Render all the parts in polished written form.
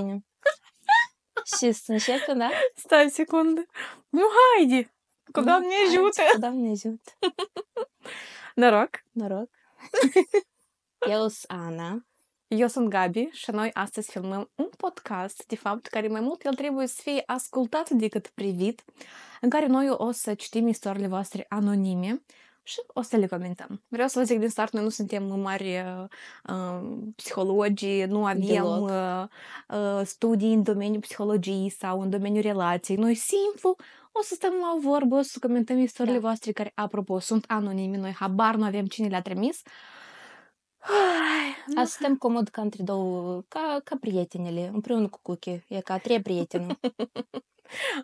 Bine. Și să începem, da? Stai o secundă. Nu, haide! Cu Doamne ajută! Cu Doamne ajută! Noroc! Noroc! Eu sunt Ana. Eu sunt Gabi și noi astăzi filmăm un podcast, de fapt, care mai mult el trebuie să fie ascultat decât privit, în care noi o să citim istoriile voastre anonime și o să le comentăm. Vreau să vă zic din start, noi nu suntem mari psihologi, nu avem studii în domeniul psihologiei sau în domeniul relației. Noi simplu o să stăm la o vorbă, o să comentăm istoriile voastre care, apropo, sunt anonime. Noi habar nu avem cine le-a trimis. Asta suntem comod ca între două, ca prietenele, împreună cu Cookie. E ca trei prieteni.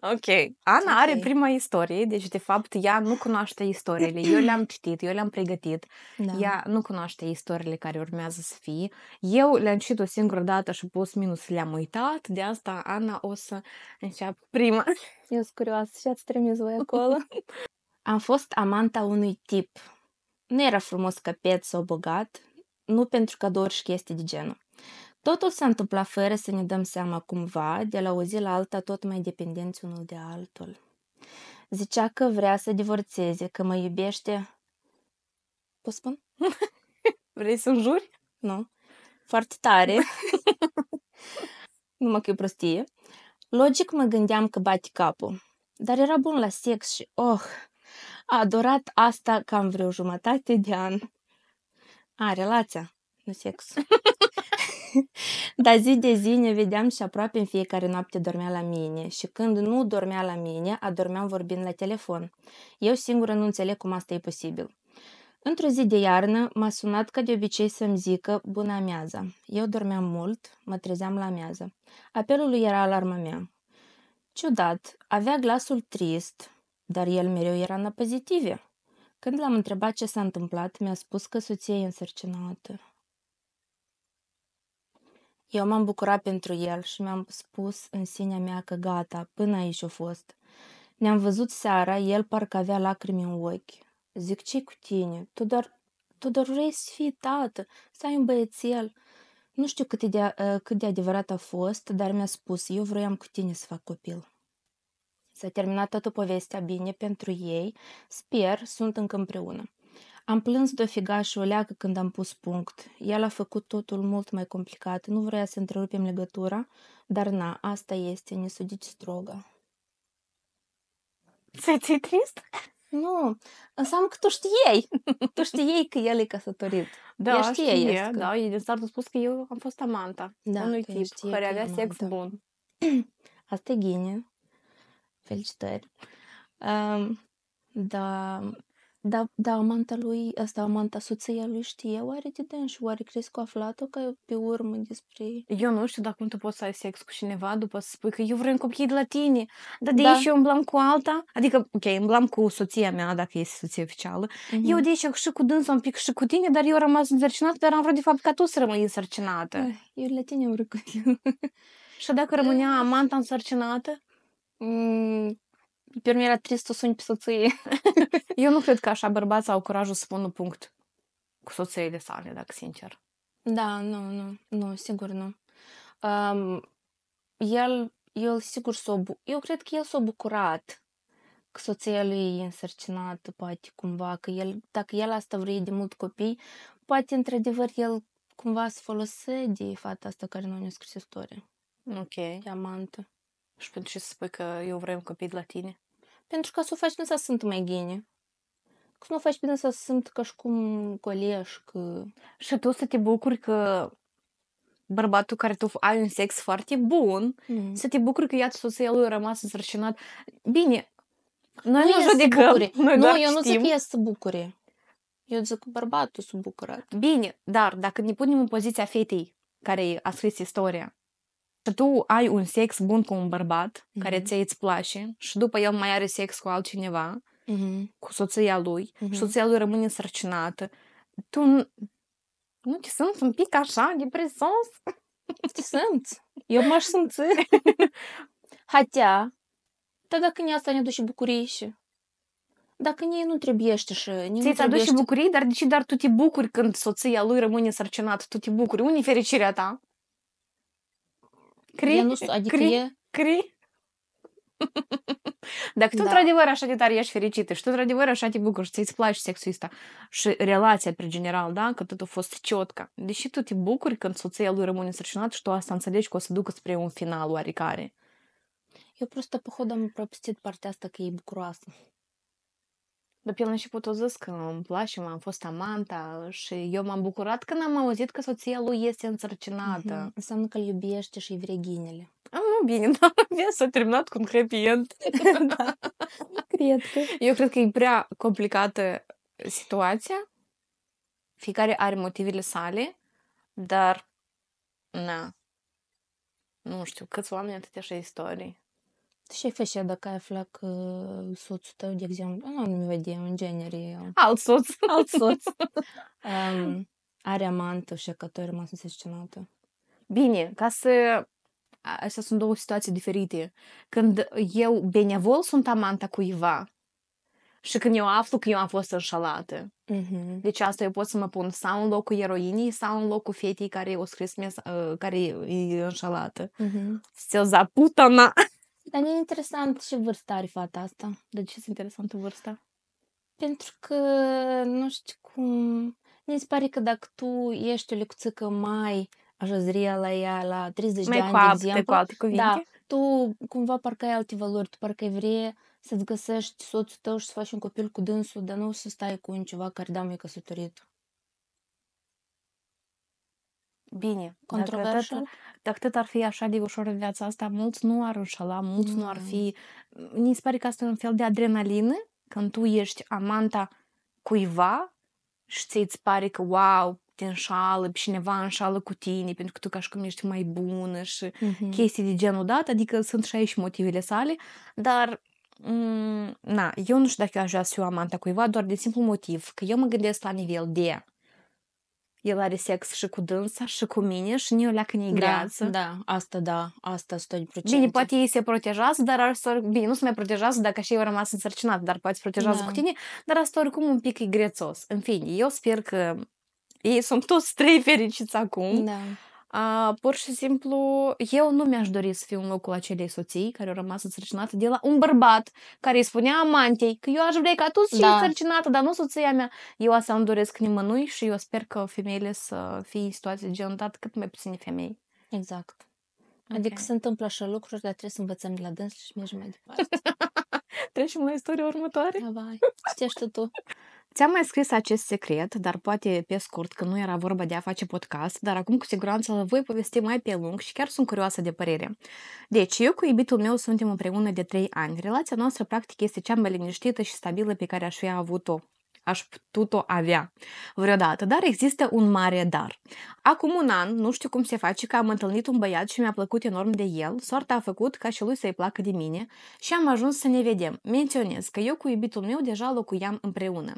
Ok. Ana are prima istorie, deci de fapt ea nu cunoaște istoriile. Eu le-am citit, eu le-am pregătit. Da. Ea nu cunoaște istoriile care urmează să fie. Eu le-am citit o singură dată și plus minus le-am uitat. De asta Ana o să înceapă prima. Eu sunt curioasă și ați trimis voi acolo. Am fost amanta unui tip. Nu era frumos căpet sau bogat, nu pentru cadouri și chestii de genul. Totul s-a întâmplat fără să ne dăm seama cumva, de la o zi la alta tot mai dependenți unul de altul. Zicea că vrea să divorțeze, că mă iubește... Poți spun? Vrei să înjuri? Nu. Foarte tare. Numai că e prostie. Logic mă gândeam că bate capul. Dar era bun la sex și, a adorat asta cam vreo jumătate de an. Relația, nu sex. Dar zi de zi ne vedeam și aproape în fiecare noapte dormea la mine și când nu dormea la mine, adormeam vorbind la telefon. Eu singură nu înțeleg cum asta e posibil. Într-o zi de iarnă m-a sunat ca de obicei să-mi zică bună amiaza. Eu dormeam mult, mă trezeam la amiază. Apelul lui era alarma mea. Ciudat, avea glasul trist, dar el mereu era în pozitive. Când l-am întrebat ce s-a întâmplat, mi-a spus că soția e însărcinată. Eu m-am bucurat pentru el și mi-am spus în sinea mea că gata, până aici a fost. Ne-am văzut seara, el parcă avea lacrimi în ochi. Zic, ce-i cu tine? Tu doar vrei să fii tată, să ai un băiețel. Nu știu cât de adevărat a fost, dar mi-a spus, eu vroiam cu tine să fac copil. S-a terminat toată povestea bine pentru ei, sper, sunt încă împreună. Am plâns de o figașă o leacă când am pus punct. El a făcut totul mult mai complicat. Nu vrea să întrerupem legătura, dar asta este, ne sudici stroga. Ți-e trist? Nu, înseamnă că tu știei. Tu știei că el e căsătorit. Da, știe, da, e din start a spus că eu am fost amanta unui tip care avea sex bun. Asta e ghine. Felicitări. Da, amanta soția lui știe oare de dâns și oare crezi că a aflat-o că pe urmă despre... Eu nu știu dacă cum tu poți să ai sex cu cineva după să spui că eu vreau copii de la tine, dar de aici eu îmblam cu alta, adică, ok, îmblam cu soția mea, dacă este soție oficială, eu de aici și cu dânsa un pic și cu tine, dar eu am rămas însărcinată, dar am vrut de fapt ca tu să rămâi însărcinată. Eu la tine am vrut cu Și dacă rămânea amanta însărcinată? Pe urmă era trist să suni pe soție. Eu nu cred că așa bărbații au curajul să pună punct cu soțiile sale, dacă sincer. Da, nu, sigur nu. El sigur eu cred că el s-a bucurat că soția lui e însărcinată, poate cumva, că dacă el asta vrea de mult copii, poate într-adevăr el cumva să folose de fata asta care nu ne-a scris istoria. Ok. De amantă. Și pentru ce să spui că eu vreau copii de la tine? Pentru că să o faci bine să sunt mai ghine. Că să nu o faci bine să sunt ca și cum colești, că... Și tu să te bucuri că bărbatul care tu ai un sex foarte bun, să te bucuri că iată soția lui a rămas însărcinat. Bine, noi nu judecăm, noi doar eu nu zic știm. să bucure. Eu zic că bărbatul s-a bucurat. Bine, dar dacă ne punem în poziția fetei care a scris istoria și tu ai un sex bun cu un bărbat care ție îți place și după el mai are sex cu altcineva, cu soția lui, și soția lui rămâne însărcinată, tu nu te simți un pic așa, depresos? Te simți? Eu m-aș simți. Hatea, dar dacă ne asta ne aduce bucurie și... Dacă nie nu trebuiește și... Ți-ți aduce bucurii, dar de ce dar tu te bucuri când soția lui rămâne însărcinată? Tu te bucuri. Unde e fericirea ta? Cri. Dacă tu într-adevăr așa de tare ești fericită și tu într-adevăr așa te bucuri și ți-ți place sexul ăsta și relația pe general, da? Că tot a fost ciotca. Deși tu te bucuri când soția lui rămâne însărcinată și tu asta înțelegi că o să ducă spre un final oarecare. Eu просто, походу, am propustit partea asta că e bucuroasă. Dar pe el început o zis că îmi place, am fost amanta și eu m-am bucurat când am auzit că soția lui este însărcinată. Înseamnă că îl iubește și îi vrea ghinele. Nu, bine, dar s-a terminat cu un happy end. Da, cred că. Eu cred că e prea complicată situația. Fiecare are motivele sale, dar nu știu, câți oameni atâtea așa istorii. Și ai face dacă ai aflat că soțul tău, de exemplu, nu vedem în genere, Alt soț. are amantă și că tu ai rămas însărcinată. Bine, ca să... Astea sunt două situații diferite. Când eu benevol sunt amanta cuiva și când eu aflu că eu am fost înșalată. Deci asta eu pot să mă pun sau în locul eroinii sau în locul fetei care o scris care e înșalată. Se-o zaputana. Dar e interesant și vârsta are fata asta. De ce e interesantă vârsta? Pentru că, nu știu cum... Mi se pare că dacă tu ești o lecuțică mai ajăzria la ea la 30 de ani, de exemplu... Cu alte cuvinte. Da, tu cumva parcă ai alte valori, tu parcă ai vrea să-ți găsești soțul tău și să faci un copil cu dânsul, dar nu să stai cu un ceva care da, mi-e căsătorit. Bine, controversial. Dacă tot ar fi așa de ușor în viața asta, mulți nu ar înșala, mulți nu ar fi... Mi se pare că asta e un fel de adrenalină când tu ești amanta cuiva și ți-ți pare că, wow, te înșală, cineva înșală cu tine pentru că tu ca și cum ești mai bună și chestii de genul dat, adică sunt și aici motivele sale, dar eu nu știu dacă eu aș vrea să fiu amanta cuiva, doar de simplu motiv, că eu mă gândesc la nivel de el are sex și cu dânsa și cu mine și nu o leacă negrează. Da, asta 100%. Bine, poate ei se protejează, dar bine, nu se mai protejează dacă și eu rămas însărcinat, dar poate se protejează cu tine, dar asta oricum un pic e grețos. În fine, eu sper că ei sunt toți trei fericiți acum. Da. Pur și simplu, eu nu mi-aș dori să fiu în locul acelei soții care au rămas însărcinată de la un bărbat care îi spunea amantei că eu aș vrea ca tu să fii însărcinată, dar nu soția mea. Eu asta îmi doresc nimănui și eu sper că femeile să fie situații de genul dat cât mai puține femei. Exact. Adică se întâmplă așa lucruri, dar trebuie să învățăm de la dâns și mergem mai departe. Trecem la istoria următoare? Da, vai. Știi tu. Ți-am mai scris acest secret, dar poate pe scurt, că nu era vorba de a face podcast, dar acum cu siguranță îl voi povesti mai pe lung și chiar sunt curioasă de părere. Deci, eu cu iubitul meu suntem împreună de 3 ani. Relația noastră, practic, este cea mai liniștită și stabilă pe care aș putut-o avea vreodată, dar există un mare dar. Acum un an, nu știu cum se face, că am întâlnit un băiat și mi-a plăcut enorm de el, soarta a făcut ca și lui să-i placă de mine și am ajuns să ne vedem. Menționez că eu cu iubitul meu deja locuiam împreună.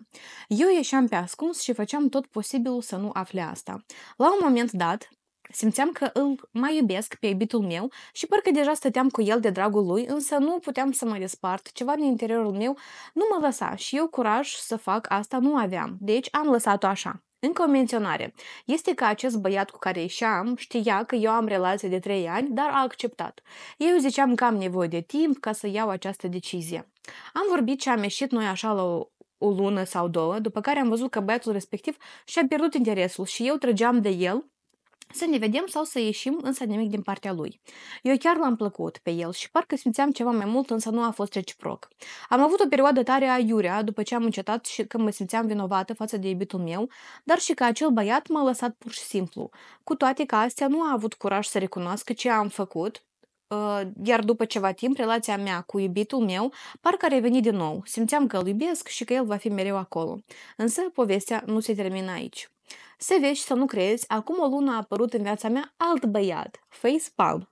Eu ieșeam pe ascuns și făceam tot posibilul să nu afle asta. La un moment dat, simțeam că îl mai iubesc pe iubitul meu și parcă deja stăteam cu el de dragul lui, însă nu puteam să mă despart. Ceva din interiorul meu nu mă lăsa și eu curaj să fac asta nu aveam. Deci am lăsat-o așa. Încă o menționare. Este că acest băiat cu care ieșeam știa că eu am relație de 3 ani, dar a acceptat. Eu ziceam că am nevoie de timp ca să iau această decizie. Am vorbit și am ieșit noi așa la o lună sau 2, după care am văzut că băiatul respectiv și-a pierdut interesul și eu trăgeam de el să ne vedem sau să ieșim, însă nimic din partea lui. Eu chiar l-am plăcut pe el și parcă simțeam ceva mai mult, însă nu a fost reciproc. Am avut o perioadă tare aiurea după ce am încetat și că mă simțeam vinovată față de iubitul meu, dar și că acel băiat m-a lăsat pur și simplu. Cu toate că astea nu a avut curaj să recunoască ce am făcut, iar după ceva timp, relația mea cu iubitul meu parcă a revenit din nou. Simțeam că îl iubesc și că el va fi mereu acolo. Însă povestea nu se termină aici. Să vezi și să nu crezi, acum o lună a apărut în viața mea alt băiat, facepalm.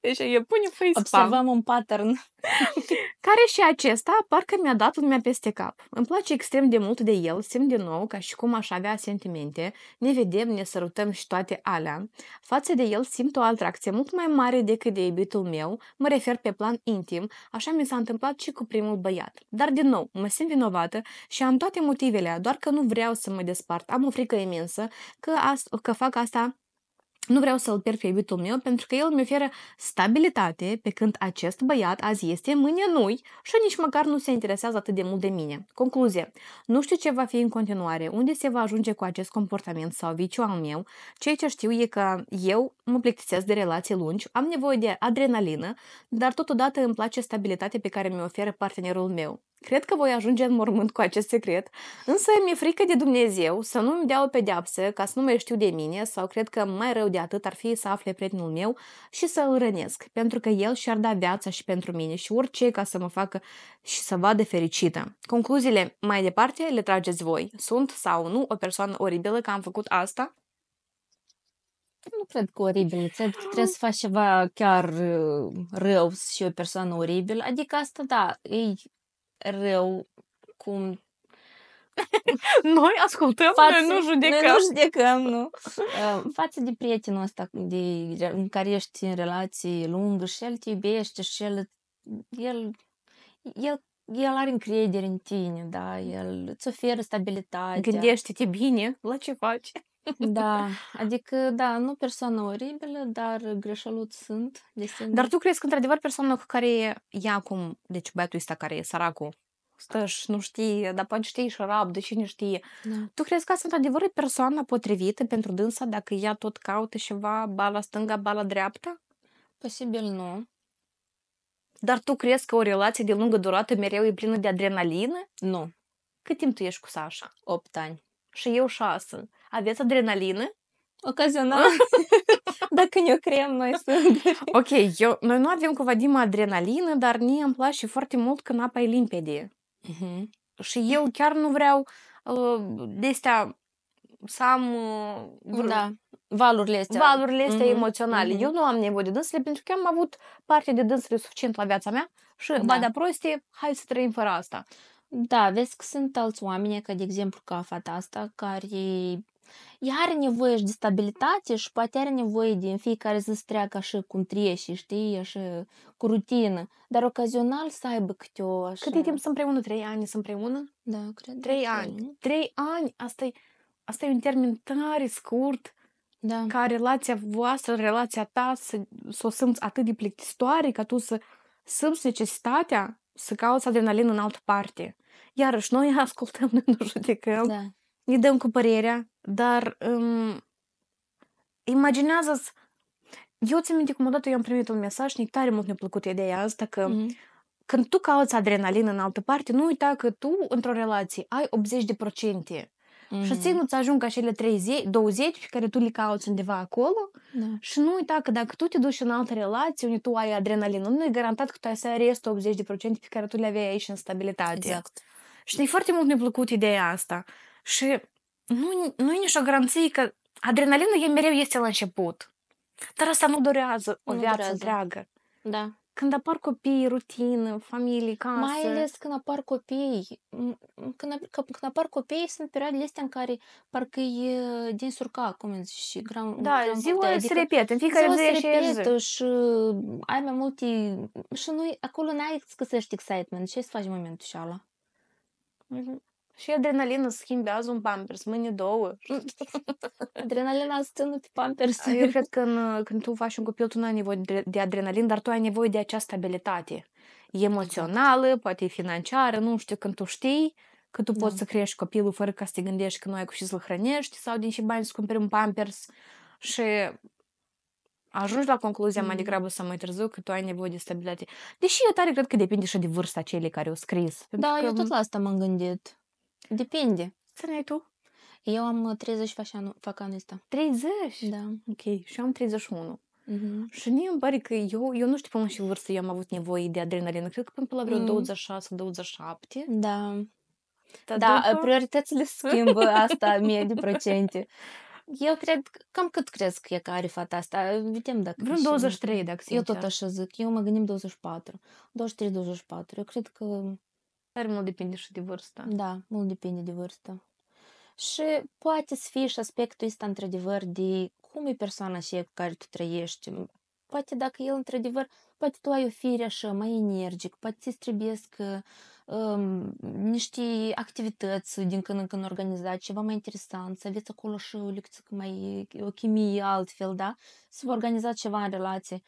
Deci eu pune facepalm. Observăm un pattern. Care și acesta parcă mi-a dat lumea peste cap. Îmi place extrem de mult de el, simt din nou ca și cum aș avea sentimente, ne vedem, ne sărutăm și toate alea. Față de el simt o atracție mult mai mare decât de iubitul meu, mă refer pe plan intim, așa mi s-a întâmplat și cu primul băiat. Dar din nou, mă simt vinovată și am toate motivele, doar că nu vreau să mă despart, am o frică imensă că fac asta nu vreau să-l pierd pe iubitul meu pentru că el mi oferă stabilitate pe când acest băiat azi este, mâine nu-i și nici măcar nu se interesează atât de mult de mine. Concluzie. Nu știu ce va fi în continuare, unde se va ajunge cu acest comportament sau viciu al meu. Ceea ce știu e că eu mă plictisesc de relații lungi, am nevoie de adrenalină, dar totodată îmi place stabilitatea pe care mi-o oferă partenerul meu. Cred că voi ajunge în mormânt cu acest secret, însă mi-e frică de Dumnezeu să nu-mi dea o pedeapsă ca să nu mai știu de mine sau cred că mai rău de atât ar fi să afle prietenul meu și să îl rănesc, pentru că el și-ar da viața și pentru mine și orice ca să mă facă și să vadă fericită. Concluziile mai departe le trageți voi. Sunt sau nu o persoană oribilă că am făcut asta? Nu cred că oribil, cred că trebuie să faci ceva chiar rău și o persoană oribilă. Adică asta, da, e rău cum Noi ascultăm, noi nu judecăm. Noi nu judecăm, nu. Față de prietenul ăsta în care ești în relație lungă și el te iubește și el are încredere în tine, da, el îți oferă stabilitate. Gândește-te bine la ce faci. Da, adică, da, nu persoană oribilă, dar greșeluți sunt. Dar tu crezi că, într-adevăr, persoana cu care e acum, deci băiatul ăsta care e săracul, stă și nu știe, dar poate știe și rabdă și nu știe. Da. Tu crezi că asta, într-adevăr, e persoana potrivită pentru dânsa dacă ea tot caută ceva, bala stânga, bala dreapta? Posibil nu. Dar tu crezi că o relație de lungă durată mereu e plină de adrenalină? Nu. Cât timp tu ești cu Sasha? 8 ani. Și eu 6. Aveți adrenalină? Ocazional. Dacă ne creăm noi singuri. Ok, noi nu avem cu Vadim adrenalină, dar mie îmi place foarte mult când apa e limpede. Și eu chiar nu vreau de-astea să am da, valurile astea emoționale. Eu nu am nevoie de dânsele pentru că am avut parte de dânsele suficient la viața mea și badea prostie, hai să trăim fără asta. Da, vezi că sunt alți oameni, ca de exemplu ca fata asta, care ea are nevoie și de stabilitate și poate are nevoie de în fiecare zi să treacă așa cum trece, știi, așa cu rutină, dar ocazional să aibă câte o așa... Cât de timp sunt împreună? 3 ani sunt împreună? Da, cred. 3 ani. 3 ani? Asta e un termen tare scurt. Da. Ca relația voastră, relația ta să o simți atât de plictisitoare ca tu să simți necesitatea să cauți adrenalină în altă parte. Iarăși, noi ascultăm, noi nu judecăm, da. ne dăm cu părerea, dar imaginează-ți, eu țin minte cum odată eu am primit un mesaj și tare mult mi-a plăcut ideea asta că când tu cauți adrenalină în altă parte, nu uita că tu într-o relație ai 80%. Și ție nu-ți ajung acele 20 pe care tu le cauți undeva acolo și nu uita că dacă tu te duci în altă relație unde tu ai adrenalină, nu e garantat că tu ai să ai restul 80% pe care tu le aveai aici în stabilitate. Exact. Și foarte mult mi-a plăcut ideea asta. Și nu e nicio garanție că adrenalina mereu este la început. Dar asta nu durează o viață întreagă. Da. Când apar copii, rutină, familie, casă... Mai ales când apar copii. Când apar copii, sunt perioadele astea în care parcă e din surca, cum zici, ziua se repetă, în fiecare zi se repetă și ai mai multe... Și acolo n-ai să găsești excitement. Ce să faci în momentul și ala? Și adrenalina schimbi azi un Pampers, mâine 2. Adrenalina stână pe Pampers. Eu cred că când tu faci un copil, tu nu ai nevoie de adrenalină, dar tu ai nevoie de acea stabilitate emoțională, poate financiară, nu știu, când tu știi că tu poți să crești copilul fără ca să te gândești că nu ai cu ce să-l hrănești sau din ce bani să cumperi un Pampers și ajungi la concluzia mai degrabă sau mai târziu că tu ai nevoie de stabilitate. Deși eu tare cred că depinde și de vârsta celei care au scris. Da, eu tot la asta m-am gândit. Depinde. Să ne ai tu? Eu am 30 fac anul ăsta. 30? Da. Ok. Și eu am 31. Și mie îmi pare că eu nu știu până în ce vârstă eu am avut nevoie de adrenalină. Cred că până la vreo 26-27. Da. Da, prioritățile schimbă asta, 1000%. Eu cred, cam cât crezi că e că are fata asta? Vedem dacă... Vreun 23, dacă sincer. Eu tot așa zic. Eu mă gândim 24. 23-24. Eu cred că... Tare mult depinde și de vârstă. Da, mult depinde de vârstă. Și poate să fie și aspectul ăsta, într-adevăr, de cum e persoana aceea cu care tu trăiești. poate dacă el într-adevăr, poate tu ai o fire așa mai energic, poate ți trebuiesc niște activități din când în când organizate, ceva mai interesant, să aveți acolo și o lecție mai, o chimie altfel, da? Să vă organizați ceva în relație.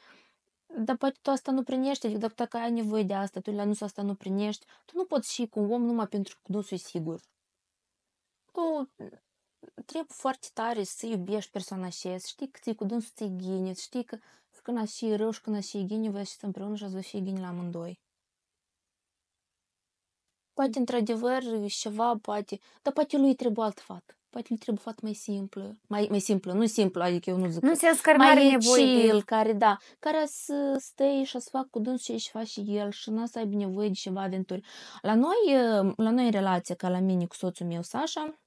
Dar poate tu asta nu prinești, adică dacă ai nevoie de asta, tu la nu asta nu prinești, tu nu poți fi cu un om numai pentru că nu sunt sigur. Tu trebuie foarte tare să iubești persoana și să știi că ți-i cu dânsul ți-i ghine, să știi că când ați și rău și când ați și ghine, voi să împreună și ați vă fi ghine la amândoi. Poate într-adevăr ceva, poate, dar poate lui trebuie alt fat. Poate lui trebuie fat mai simplă, mai simplă, nu simplă, adică eu nu zic. Nu sens că are nevoie chill, care, da, care să stai și să fac cu dânsul ce face și el și nu să aibă nevoie de ceva aventuri. La noi în relație, ca la mine cu soțul meu, Sasha,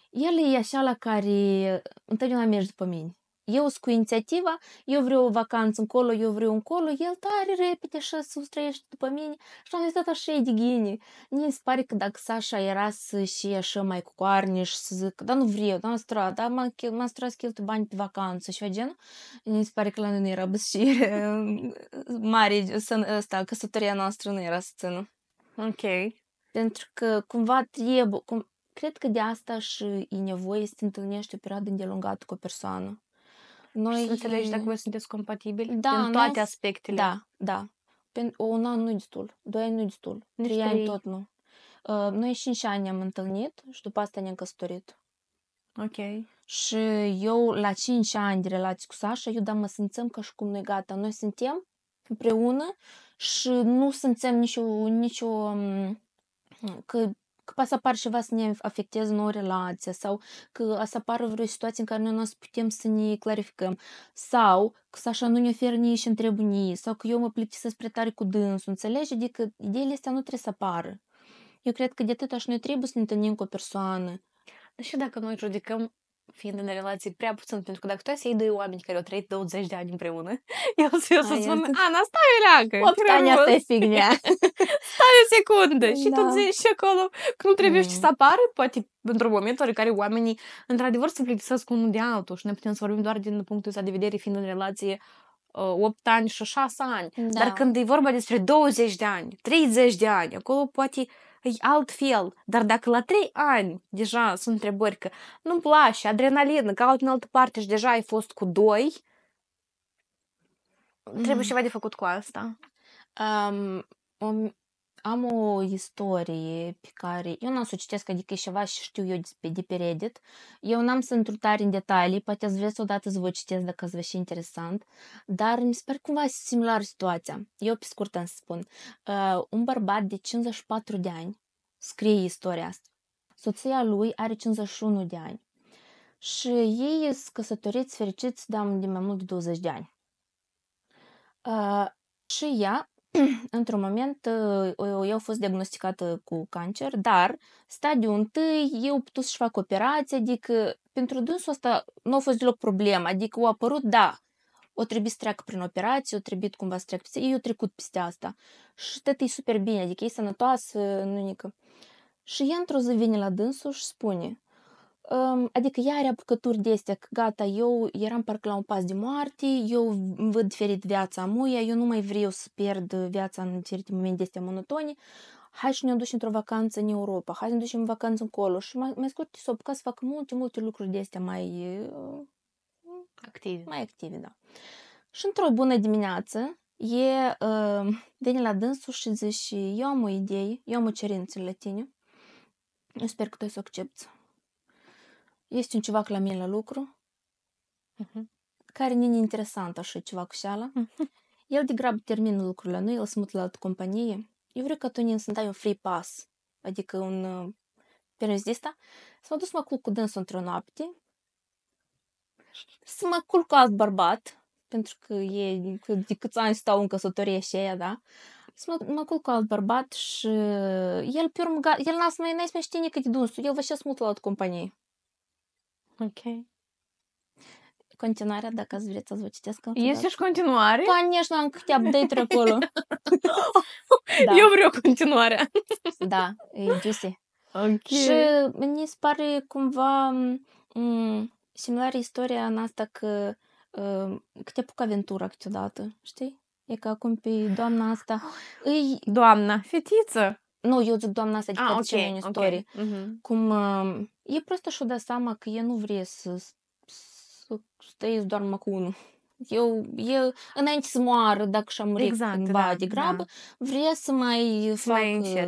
el e așa la care întotdeauna merge după mine. Eu sunt cu inițiativa, eu vreau o vacanță încolo, eu vreau încolo, el tare repede așa se ustrăiește după mine și am zis așa de ghine. Mi se pare că dacă Sasha era să și așa mai cu coarne și să zic, dar nu vreau, dar m-am strat să cheltui bani pe vacanță și genul, mi se pare că la noi nu era băsșire mare, căsătoria noastră nu era să țină. Ok. Pentru că cumva trebuie, cred că de asta și e nevoie să te întâlnești o perioadă îndelungată cu o persoană. Noi... Să înțelegi dacă voi sunteți compatibili da, în toate aspectele. Da. Un an nu-i destul, 2 ani nu-i destul, 3 ani tot nu. Noi 5 ani ne-am întâlnit și după asta ne-am căsătorit. Ok. Și eu la 5 ani de relație cu Sasha, eu mă simțăm ca și cum noi gata, noi suntem împreună și nu simțăm nicio că poate să apară ceva să ne afecteze nouă relația sau că să apară vreo situație în care noi nu o să putem să ne clarificăm sau că așa nu ne oferă nici întrebuni sau că eu mă plictisesc spre tare cu dânsul, înțelegi? Adică ideile astea nu trebuie să apară. Eu cred că de atât așa noi trebuie să ne întâlnim cu o persoană. Și dacă noi judecăm fiind în relații prea puțin, pentru că dacă tu ai să iei 2 oameni care au trăit 20 de ani împreună, eu să spun, Ana, stai o leacă! 8 ani asta e fignia. Stai o secundă! Și tu zici și acolo că nu trebuie să apară, poate într-un moment în care oamenii într-adevăr se plictisesc unul de altul și noi putem să vorbim doar din punctul ăsta de vedere fiind în relație 8 ani și 6 ani. Da. Dar când e vorba despre 20 de ani, 30 de ani, acolo poate e altfel. Dar dacă la 3 ani deja sunt întrebări că nu-mi place, adrenalină, caut în altă parte și deja ai fost cu 2, trebuie ceva de făcut cu asta. Am o istorie pe care eu n-am să o citesc, adică e ceva și știu eu de pe Reddit. Eu n-am să intru tare în detalii, poate ați vrea odată să vă citesc dacă ați vrea și interesant, dar mi se pare cumva similar situația. Eu pe scurt am să spun. Un bărbat de 54 de ani scrie istoria asta. Soția lui are 51 de ani. Și ei sunt căsătoriți fericiți de mai mult de 20 de ani. Și ea într-un moment, eu a fost diagnosticată cu cancer, dar stadiul întâi, eu putut să-și fac operație, adică pentru dânsul ăsta nu a fost deloc problemă, adică a apărut, da, o trebuie să treacă prin operație, o trebuie cumva să treacă peste, ei au trecut peste asta și tot e super bine, adică e sănătoasă, nu nică. Și ea într-o zi vine la dânsul și spune, adică ea are apucături de astea, că gata, eu eram parcă la un pas de moarte, eu văd diferit viața muia, eu nu mai vreau să pierd viața în diferite momente astea monotone, hai și ne ducem într-o vacanță în Europa, hai să ne ducem în vacanță încolo și mai scurt s-o apucat să facă multe lucruri de astea mai active, da. Și într-o bună dimineață, vine la dânsul și zice, eu am o idee, eu am o cerință la tine, eu sper că tu să o accepti. Este un civac la mine la lucru, care nu e interesant așa ceva cu șeala. El de grabă termină lucrul la noi, el se mută la altă companie. Eu vreau ca tu să-mi dai un free pass, adică un permis de ăsta, să mă duc să mă culc cu dânsul într-o noapte, să mă culc cu alt bărbat, pentru că de câți ani stau în căsătorie și aia, da? Să mă culc cu alt bărbat și el pe urmă, el n-a să mai știe nici de dânsul, el va și să mută la altă companie. Ok. Continuarea, dacă ați vreți să vă citesc. Este și continuare? Конечно, am câte update-uri acolo. Da. Eu vreau continuarea. Da, e juicy. Ok. Și mi se pare cumva similară istoria în asta că că te apucă aventura câteodată, știi? E ca acum pe doamna asta... Doamna, fetiță! Nu, eu zic doamna asta de care zice în istorie. Cum e prostă și-o dă seama că e nu vrea să stai doar cu unul. Eu, înainte să moară, dacă și-a murit cândva de grabă, vrea să mai fac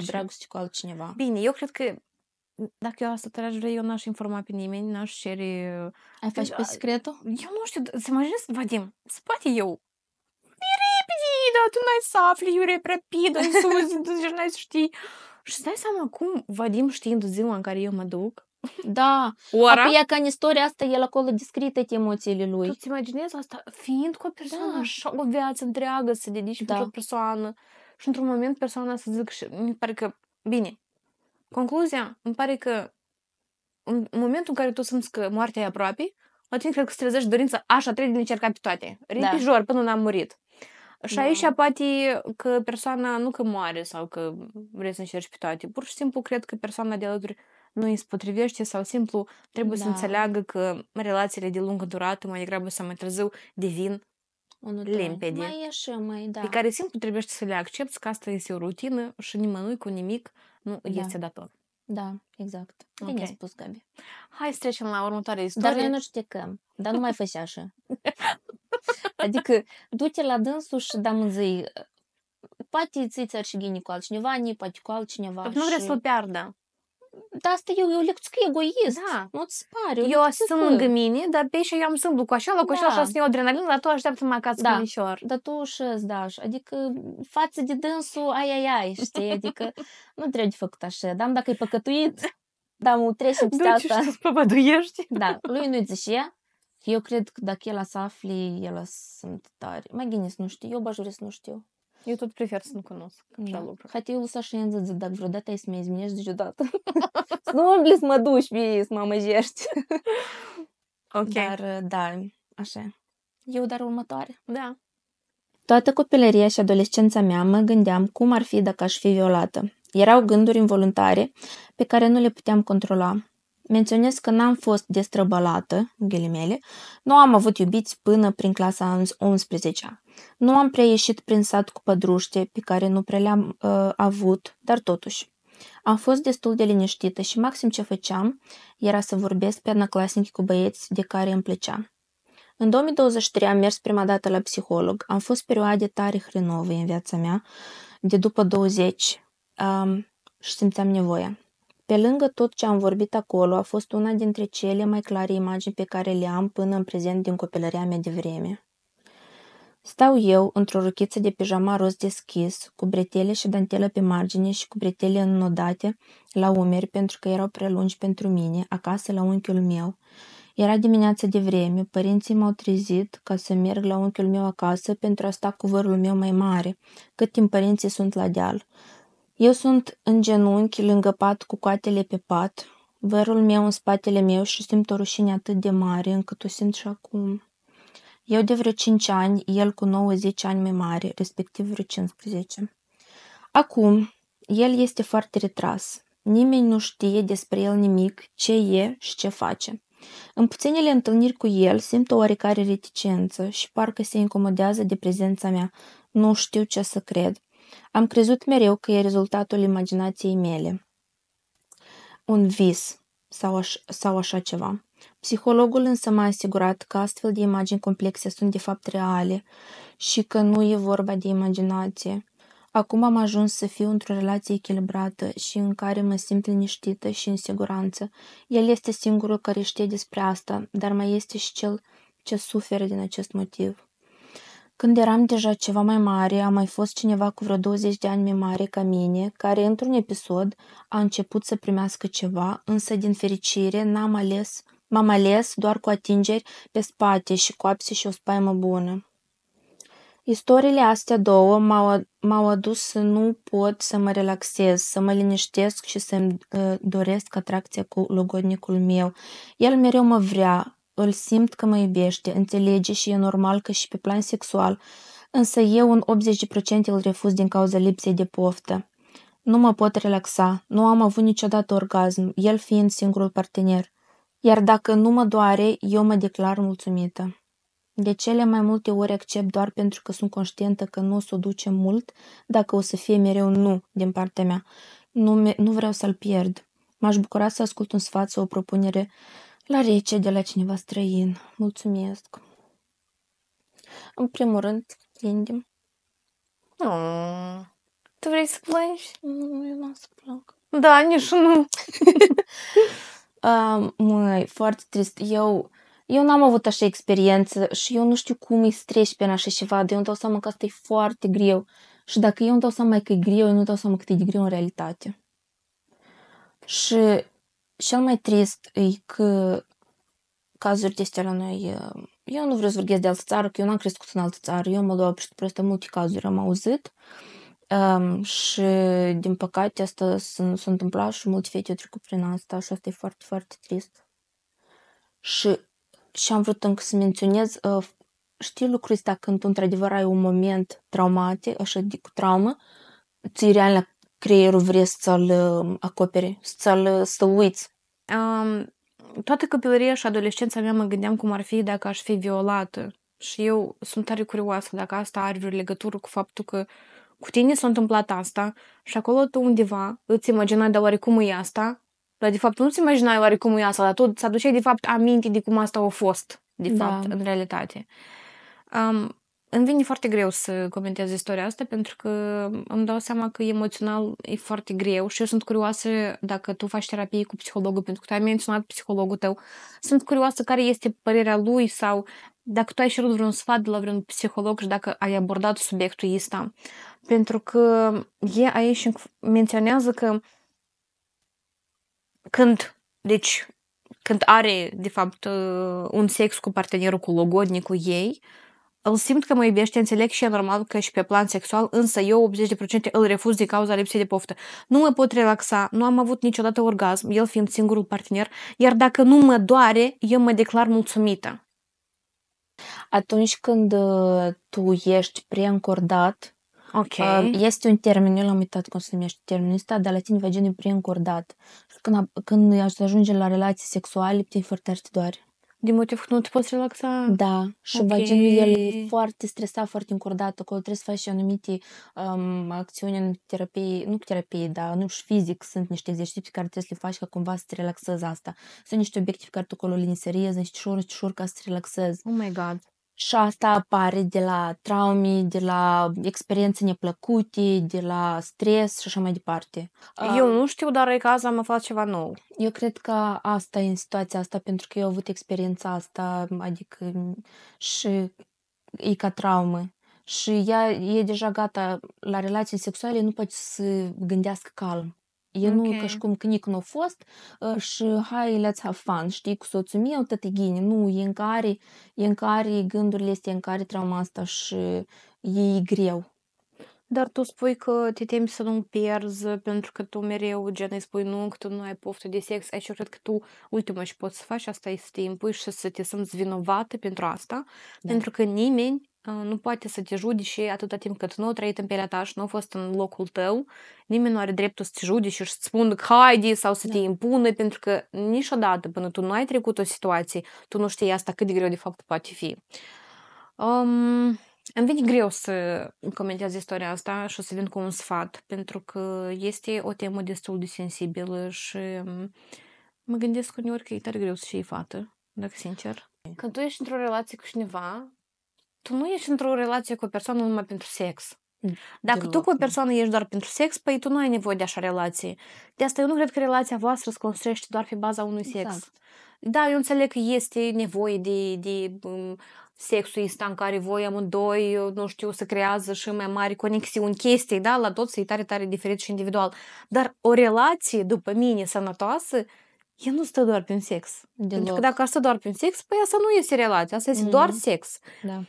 dragoste cu altcineva. Bine, eu cred că dacă eu asta aș vrea, eu n-aș informa pe nimeni, n-aș cere... Ai face pe secretul? Eu nu știu, să imaginezi, Vadim, spate eu. E repede, dar tu n-ai să afli, eu rapid, în sus, tu zici, n-ai să știi. Și îți dai seama cum Vadim știind ziua în care eu mă duc? Da. Ora? Apoi ca în istoria asta, el acolo descrie toate emoțiile lui. Tu-ți imaginezi asta? Fiind cu o persoană așa, o viață întreagă, să dedici pentru o persoană și într-un moment persoana să zic și mi pare că, bine, concluzia, îmi pare că în momentul în care tu simți că moartea e aproape, atunci cred că se trezești dorința, așa, trebuie de încerca pe toate. Repijor, până n-am murit. Și aici poate că persoana nu că moare sau că vrei să încerci pe toate. Pur și simplu cred că persoana de alături nu îi se potrivește sau simplu trebuie să înțeleagă că relațiile de lungă durată mai degrabă sau mai târziu devin limpede. Mai așa, pe care simplu trebuie să le accepti că asta este o rutină și nimănui cu nimic nu este dator. Da, exact. Bine spus, Gabi. Hai să trecem la următoarea istorie. Dar noi nu șticăm. Dar nu mai fă așa. Adică, du-te la dânsul și da mânzii. Poate ți-ți arșighini cu altcineva, poate cu altcineva. Nu vrea să-l piardă. Dar asta e o lecție egoist. Da. Nu-ți pare. Eu sunt lângă mine, dar pe și eu am sâmblu cu așa, și să iau adrenalină, dar tu așteaptă-mă acasă cu mișor. Dar tu și-ți dași. Adică, față de dânsul, ai, știi? Adică, nu trebuie de făcut așa. Dar dacă e păcătuit, dar trecem peste asta. Duci și spăvăduiești. Da, lui nu-i zice. Eu cred că dacă el să afli, el sunt tare. Mai gândesc, nu știu. Eu bajuresc, nu știu. Eu tot prefer să nu cunosc așa lucruri. Haide, eu lăsa și eu zic, dacă vreodată ai să mă izminești deodată. Să nu umbli să mă duci pe să mă amăjești. Ok. Dar, da, așa. Eu dar următoare. Da. Toată copilăria și adolescența mea mă gândeam cum ar fi dacă aș fi violată. Erau gânduri involuntare pe care nu le puteam controla. Menționez că n-am fost destrăbălată, ghilimele, nu am avut iubiți până prin clasa 11-a. Nu am prea ieșit prin sat cu pădruște pe care nu prea le-am avut, dar totuși. Am fost destul de liniștită și maxim ce făceam era să vorbesc pe anaclasnic cu băieți de care îmi plăcea. În 2023 am mers prima dată la psiholog. Am fost perioade tare hrenovă în viața mea, de după 20, și simțeam nevoia. Pe lângă tot ce am vorbit acolo, a fost una dintre cele mai clare imagini pe care le am până în prezent din copilăria mea de vreme. Stau eu într-o rochiță de pijama roz deschis, cu bretele și dantelă pe margine și cu bretele înnodate la umeri pentru că erau prea lungi pentru mine, acasă la unchiul meu. Era dimineața de vreme, părinții m-au trezit ca să merg la unchiul meu acasă pentru a sta cu vărul meu mai mare, cât timp părinții sunt la deal. Eu sunt în genunchi lângă pat cu coatele pe pat, vărul meu în spatele meu și simt o rușine atât de mare încât o simt și acum. Eu de vreo 5 ani, el cu 9-10 ani mai mare, respectiv vreo 15. Acum, el este foarte retras. Nimeni nu știe despre el nimic, ce e și ce face. În puținele întâlniri cu el simt o oarecare reticență și parcă se incomodează de prezența mea. Nu știu ce să cred. Am crezut mereu că e rezultatul imaginației mele. Un vis sau așa ceva. Psihologul însă m-a asigurat că astfel de imagini complexe sunt de fapt reale și că nu e vorba de imaginație. Acum am ajuns să fiu într-o relație echilibrată și în care mă simt liniștită și în siguranță. El este singurul care știe despre asta, dar mai este și cel ce suferă din acest motiv. Când eram deja ceva mai mare, a mai fost cineva cu vreo 20 de ani mai mare ca mine, care într-un episod a început să primească ceva, însă din fericire m-am ales doar cu atingeri pe spate și coapse și o spaimă bună. Istoriile astea două m-au adus să nu pot să mă relaxez, să mă liniștesc și să-mi doresc atracția cu logodnicul meu. El mereu mă vrea, îl simt că mă iubește, înțelege și e normal că și pe plan sexual, însă eu în 80% îl refuz din cauza lipsei de poftă. Nu mă pot relaxa, nu am avut niciodată orgasm, el fiind singurul partener. Iar dacă nu mă doare, eu mă declar mulțumită. De cele mai multe ori accept doar pentru că sunt conștientă că nu o să o ducem mult dacă o să fie mereu nu din partea mea. Nu vreau să-l pierd. M-aș bucura să ascult un sfat sau o propunere la rece de la cineva străin. Mulțumesc. În primul rând, plângem. Tu vrei să plângi? Nu, eu nu o să plâng. Da, nici nu. Măi, foarte trist. Eu n-am avut așa experiență și eu nu știu cum îi streși pe așa ceva, dar eu îmi dau seama că asta e foarte greu. Și dacă eu îmi dau seama că e greu, eu nu dau seama cât e de greu în realitate. Și cel mai trist e că cazuri de astea la noi, eu nu vreau să vorbesc de altă țară, că eu n-am crescut în altă țară, eu în Moldova și proste multe cazuri am auzit. Și din păcate asta s-a întâmplat și multe fete au trecut prin asta și asta e foarte, foarte trist. Și am vrut încă să menționez, știi lucrul ăsta când tu într-adevăr ai un moment traumatic, așa cu traumă, ți real la creierul vrei să-l acoperi, să-l uiți. Toată copilăria și adolescența mea mă gândeam cum ar fi dacă aș fi violată. Și eu sunt tare curioasă dacă asta are vreo legătură cu faptul că cu tine s-a întâmplat asta și acolo tu undeva îți imaginai de oarecum e asta, dar de fapt nu-ți imaginai oarecum e asta, dar tu îți aduceai de fapt aminte de cum asta a fost, de fapt, în realitate. Îmi vine foarte greu să comentez istoria asta pentru că îmi dau seama că emoțional e foarte greu și eu sunt curioasă dacă tu faci terapie cu psihologul, pentru că tu ai menționat psihologul tău. Sunt curioasă care este părerea lui sau dacă tu ai cerut vreun sfat de la vreun psiholog și dacă ai abordat subiectul ăsta. Pentru că e aici menționează că când are, de fapt, un sex cu partenerul, cu logodnicul ei, îl simt că mă iubește, înțeleg și e normal că și pe plan sexual, însă eu 80% îl refuz din cauza lipsei de poftă. Nu mă pot relaxa, nu am avut niciodată orgasm, el fiind singurul partener, iar dacă nu mă doare, eu mă declar mulțumită. Atunci când tu ești preîncordat, Ok. este un termen, eu l-am uitat cum se numește termenul ăsta, dar la tine vaginul e preîncordat. Și când ajunge la relații sexuale, pe tine foarte tare te doare. Din motiv că nu te poți relaxa? Da, și vaginul el e foarte stresat, foarte încordat, acolo trebuie să faci anumite acțiuni în terapie, nu terapie, dar nu și fizic, sunt niște exerciții pe care trebuie să le faci ca cumva să te relaxezi asta. Sunt niște obiective care tu acolo le inseriezi, niște șoruri ca să te relaxezi. Oh my God. Și asta apare de la traume, de la experiențe neplăcute, de la stres și așa mai departe. Eu nu știu, dar e că azi am aflat ceva nou. Eu cred că asta e în situația asta, pentru că eu am avut experiența asta, adică și e ca traumă. Și ea e deja gata la relații sexuale, nu poate să gândească calm. E nu ca și cum că nici nu a fost și hai, let's have fun, știi, cu soțul meu, tot e ghine. Nu, e în care gândurile astea, e în care trauma asta și e greu. Dar tu spui că te temi să nu pierzi pentru că tu mereu, gen, îi spui nu, că tu nu ai poftă de sex. Aici eu cred că tu, ultima ce poți să faci, asta e să te impui și să te simți vinovată pentru asta. Da. Pentru că nimeni nu poate să te judece atâta timp cât nu a trăit în pielea ta și nu a fost în locul tău. Nimeni nu are dreptul să te judece și să-ți spună că haide sau să te impună, pentru că niciodată până tu nu ai trecut o situație, tu nu știi asta cât de greu de fapt poate fi. Îmi vine greu să comentez istoria asta și o să vin cu un sfat, pentru că este o temă destul de sensibilă și mă gândesc uneori că e tare greu să fii fată, dacă sincer. Când tu ești într-o relație cu cineva, tu nu ești într-o relație cu o persoană numai pentru sex. Dacă tu cu o persoană ești doar pentru sex, păi tu nu ai nevoie de așa relație. De asta eu nu cred că relația voastră se construiește doar pe baza unui sex. Da, eu înțeleg că este nevoie de sexul ăsta în care voi amândoi, nu știu, se creează și mai mari conexiuni, chestii, da, la toți e tare, tare diferit și individual. Dar o relație, după mine, sănătoasă, ea nu stă doar prin sex. Pentru că dacă ar stă doar prin sex, păi asta nu este relație, asta este doar sex. Da.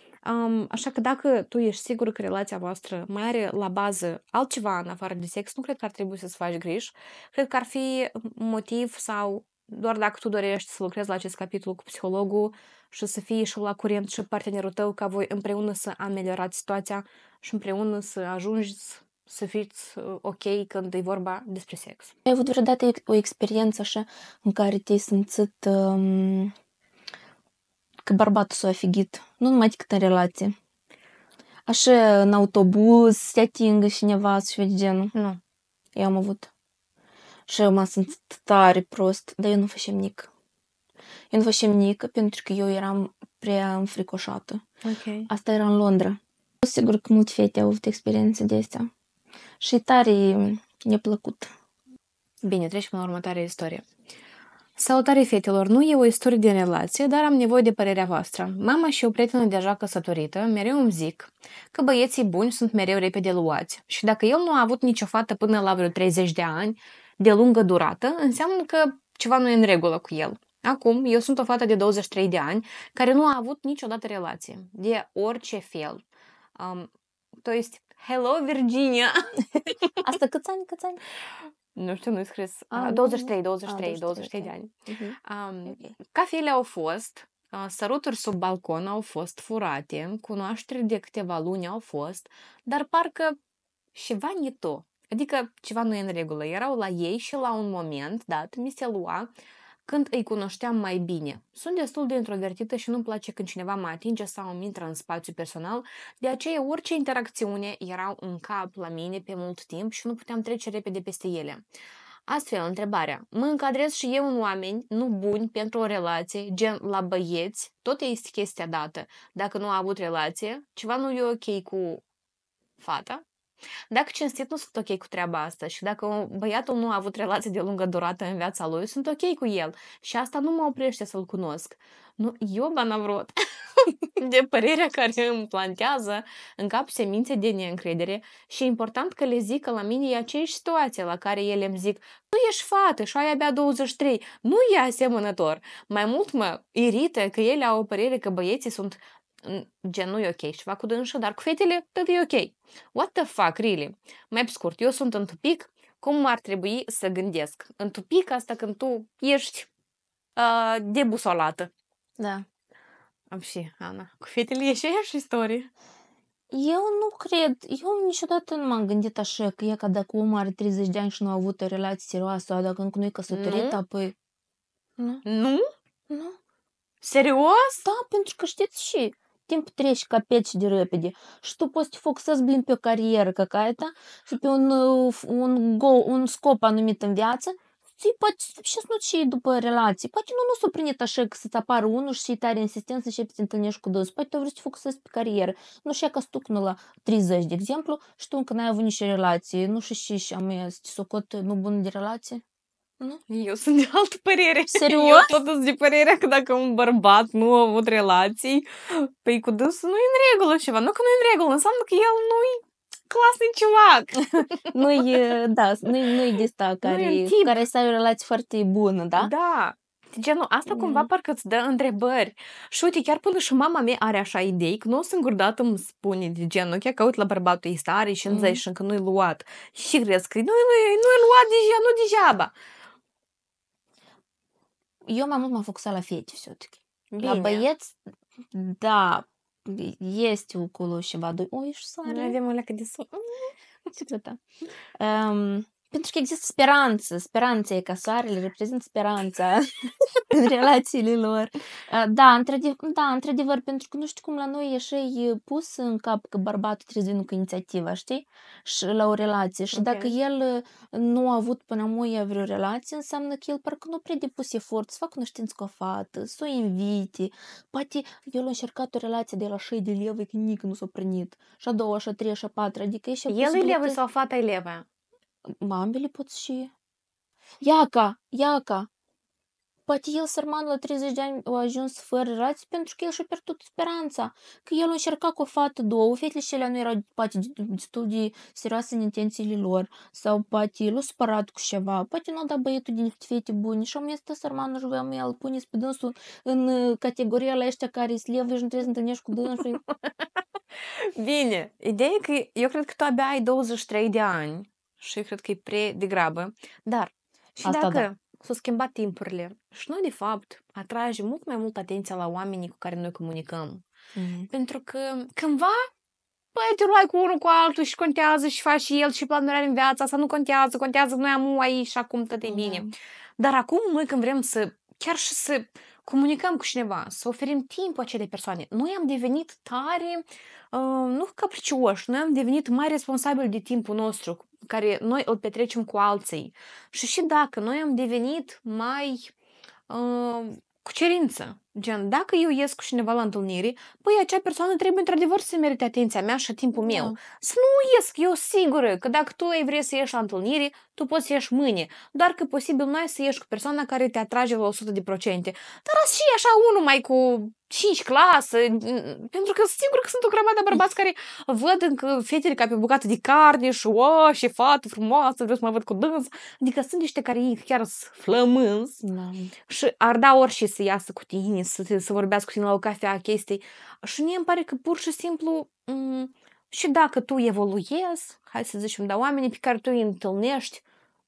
Așa că dacă tu ești sigur că relația voastră mai are la bază altceva în afară de sex, nu cred că ar trebui să-ți faci griji. Cred că ar fi motiv sau doar dacă tu dorești să lucrezi la acest capitol cu psihologul și să fii și la curent și partenerul tău ca voi împreună să ameliorați situația și împreună să ajungeți să fiți ok când e vorba despre sex. Ai avut vreodată o experiență așa în care te-ai simțit că bărbatul s-a afigit, nu numai decât în relație. Așa, în autobuz, se atingă cineva și vede genul. Nu. Eu am avut. Și eu mă simt tare prost, dar eu nu făceam nic. Eu nu făceam nic pentru că eu eram prea înfricoșată. Ok. Asta era în Londra. Sigur că multe fete au avut experiențe de astea. Și tare neplăcut. Bine, trecem la următoarea istorie. Salutare, fetelor! Nu e o istorie de relație, dar am nevoie de părerea voastră. Mama și o prietenă deja căsătorită mereu îmi zic că băieții buni sunt mereu repede luați și dacă el nu a avut nicio fată până la vreo 30 de ani, de lungă durată, înseamnă că ceva nu e în regulă cu el. Acum, eu sunt o fată de 23 de ani care nu a avut niciodată relație, de orice fel. To jest, hello, Virginia! Asta câți ani? Nu știu, nu-i scris. 23 de ani. Okay. Cafele au fost, săruturi sub balcon au fost furate, cunoașteri de câteva luni au fost, dar parcă ceva nu to. Adică ceva nu e în regulă. Erau la ei și la un moment dat mi se lua când îi cunoșteam mai bine. Sunt destul de introvertită și nu-mi place când cineva mă atinge sau îmi intră în spațiu personal, de aceea orice interacțiune erau în cap la mine pe mult timp și nu puteam trece repede peste ele. Astfel, întrebarea, mă încadrez și eu în oameni nu buni pentru o relație, gen la băieți, tot este chestia dată. Dacă nu a avut relație, ceva nu e ok cu fata. Dacă cinstit nu sunt ok cu treaba asta și dacă băiatul nu a avut relație de lungă durată în viața lui, sunt ok cu el și asta nu mă oprește să-l cunosc. Nu, eu banavrot de părerea care îmi plantează în cap semințe de neîncredere și e important că le zic că la mine e aceeași situație la care ele îmi zic tu ești fată și ai abia 23, nu e asemănător. Mai mult mă irită că ele au o părere că băieții sunt gen nu e ok ceva cu dânsă, dar cu fetele tot e ok. What the fuck, really? Mai pe scurt, eu sunt în tupic, cum ar trebui să gândesc? În tupic asta când tu ești debusolată. Da. Am și, Ana, cu fetele e și aceeași istorie. Eu nu cred, eu niciodată nu m-am gândit așa că e ca dacă omul are 30 de ani și nu a avut o relație serioasă sau dacă încă nu e căsătorit, apoi... Nu? Nu? Nu. Serios? Da, pentru că știți și timpul trece ca peci de repede și tu poți să te focusezi blin pe o carieră какая-то și pe un scop anumit în viață și poate și nu și după relații. Poate nu s-o prinde așa că să-ți apară unul și e tare insistent să începi să te întâlnești cu dânsul. Poate tu vrei să te focusezi pe carieră. Nu știu că stucnă la 30, de exemplu, și tu încă n-ai avut nicio relație. Nu știu și am să te socot nu bun de relație. Nu? Eu sunt de altă părere. Serios? Eu tot sunt de părerea că dacă un bărbat nu a avut relații, păi cu dânsul nu e în regulă ceva. Nu că nu e în regulă, înseamnă că el nu-i clasnic ciuvac. Nu-i de asta care să ai o relație foarte bună, da? Da. Genul, asta cumva parcă îți dă întrebări. Și uite, chiar până și mama mea are așa idei, că nu o singură dată îmi spune de genul, chiar că uite la bărbatul ăsta are 50 și încă nu-i luat. Și crezi că nu-i luat deja, nu degeaba. Eu mai mult m-am focusat la fete, все-таки. Bine. La băieți, da, este acolo ceva. Oi, și soare. Noi avem o leacă de sol. Ce drăta. Pentru că există speranță. Speranța e ca soarele reprezintă speranța în relațiile lor. Da, într-adevăr, pentru că nu știu cum la noi e așa e pus în cap că bărbatul trebuie să vină cu inițiativa, știi? Și la o relație. Și dacă el nu a avut până acum vreo relație, înseamnă că el parcă nu prea depus efort să facă cunoștință cu o fată, să o invite. Poate el a încercat o relație de la 6 de levă, că nici nu s-a prănit. Și a doua, și a treia, și a patra. Adică e și el e levă sau fata e levă? Ambele pot și... Iaca! Poate el, sărmanul, la 30 de ani a ajuns fără relații pentru că el și-a pierdut speranța. Că el a încercat cu o fată, două, fetele și alea nu erau poate destul de serioase în intențiile lor. Sau poate l-a supărat cu ceva. Poate nu a dat băietul din niște fete bune. Și am ăsta, sărmanul, și voiam el pune pe dânsul în categoria la ăștia care îți levă și nu trebuie să întâlnești cu dânsul. Bine, ideea e că eu cred că tu abia ai 23 de ani. Și eu cred că e prea degrabă. Dar, și asta dacă s-au schimbat timpurile și noi, de fapt, atrage mult mai mult atenția la oamenii cu care noi comunicăm. Pentru că, cândva, băi, te luai cu unul cu altul și contează și faci și el și planuri în viața asta, nu contează, contează noi am aici și acum tot e bine. Dar acum, noi când vrem să, chiar și să comunicăm cu cineva, să oferim timp acelei persoane. Noi am devenit tare, nu capricioși, noi am devenit mai responsabili de timpul nostru, care noi îl petrecem cu alții. Și dacă noi am devenit mai cu cerință. Gen, dacă eu ies cu cineva la întâlnire, păi acea persoană trebuie într-adevăr să merite atenția mea și timpul meu. Să nu ies, eu sigură că dacă tu vrei să ieși la întâlnire, tu poți să ieși mâine. Doar că posibil nu ai să ieși cu persoana care te atrage la 100%. Dar și așa unul mai cu 5 clasă, pentru că sigur că sunt o grămadă de bărbați care văd încă fetele ca pe o bucată de carne și și fată frumoasă, vreau să mă văd cu dâns. Adică sunt niște care chiar sunt flămânzi și ar da orice să iasă cu tine, să vorbească cu tine la o cafea, chestii. Și mie îmi pare că pur și simplu și dacă tu evoluezi, hai să zicem, dar oamenii pe care tu îi întâlnești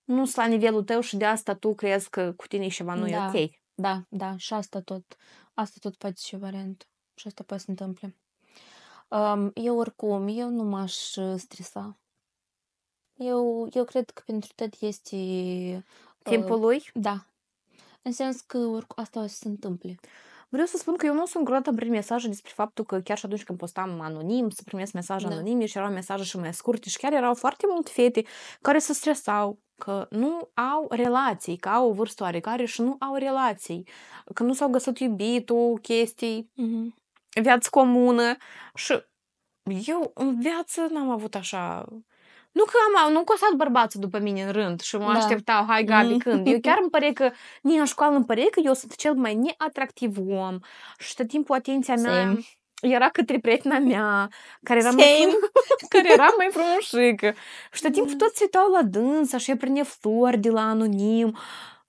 nu sunt la nivelul tău și de asta tu crezi că cu tine ceva nu e ok. Da, și asta tot poate și variant. Și asta poate să întâmple. Eu nu m-aș stresa. Eu cred că pentru tot este timpul lui? Da. În sens că asta o să se întâmple. Vreau să spun că eu nu sunt vreodată în primit mesaje despre faptul că chiar și atunci când postam anonim, să primesc mesaje anonime și erau mesaje și mai scurte și chiar erau foarte multe fete care se stresau că nu au relații, că au o vârstă oarecare și nu au relații, că nu s-au găsit iubitul, chestii, viață comună și eu în viață n-am avut așa... Nu că nu costat bărbații după mine în rând și mă așteptau, hai Gabi, când? Eu chiar îmi pare că, în școală îmi pare că eu sunt cel mai neatractiv om și tot timpul atenția mea era către prietena mea, care era mai frumușică. Și tot timpul toți se uitau la dânsa și ea prinde flori de la anonim.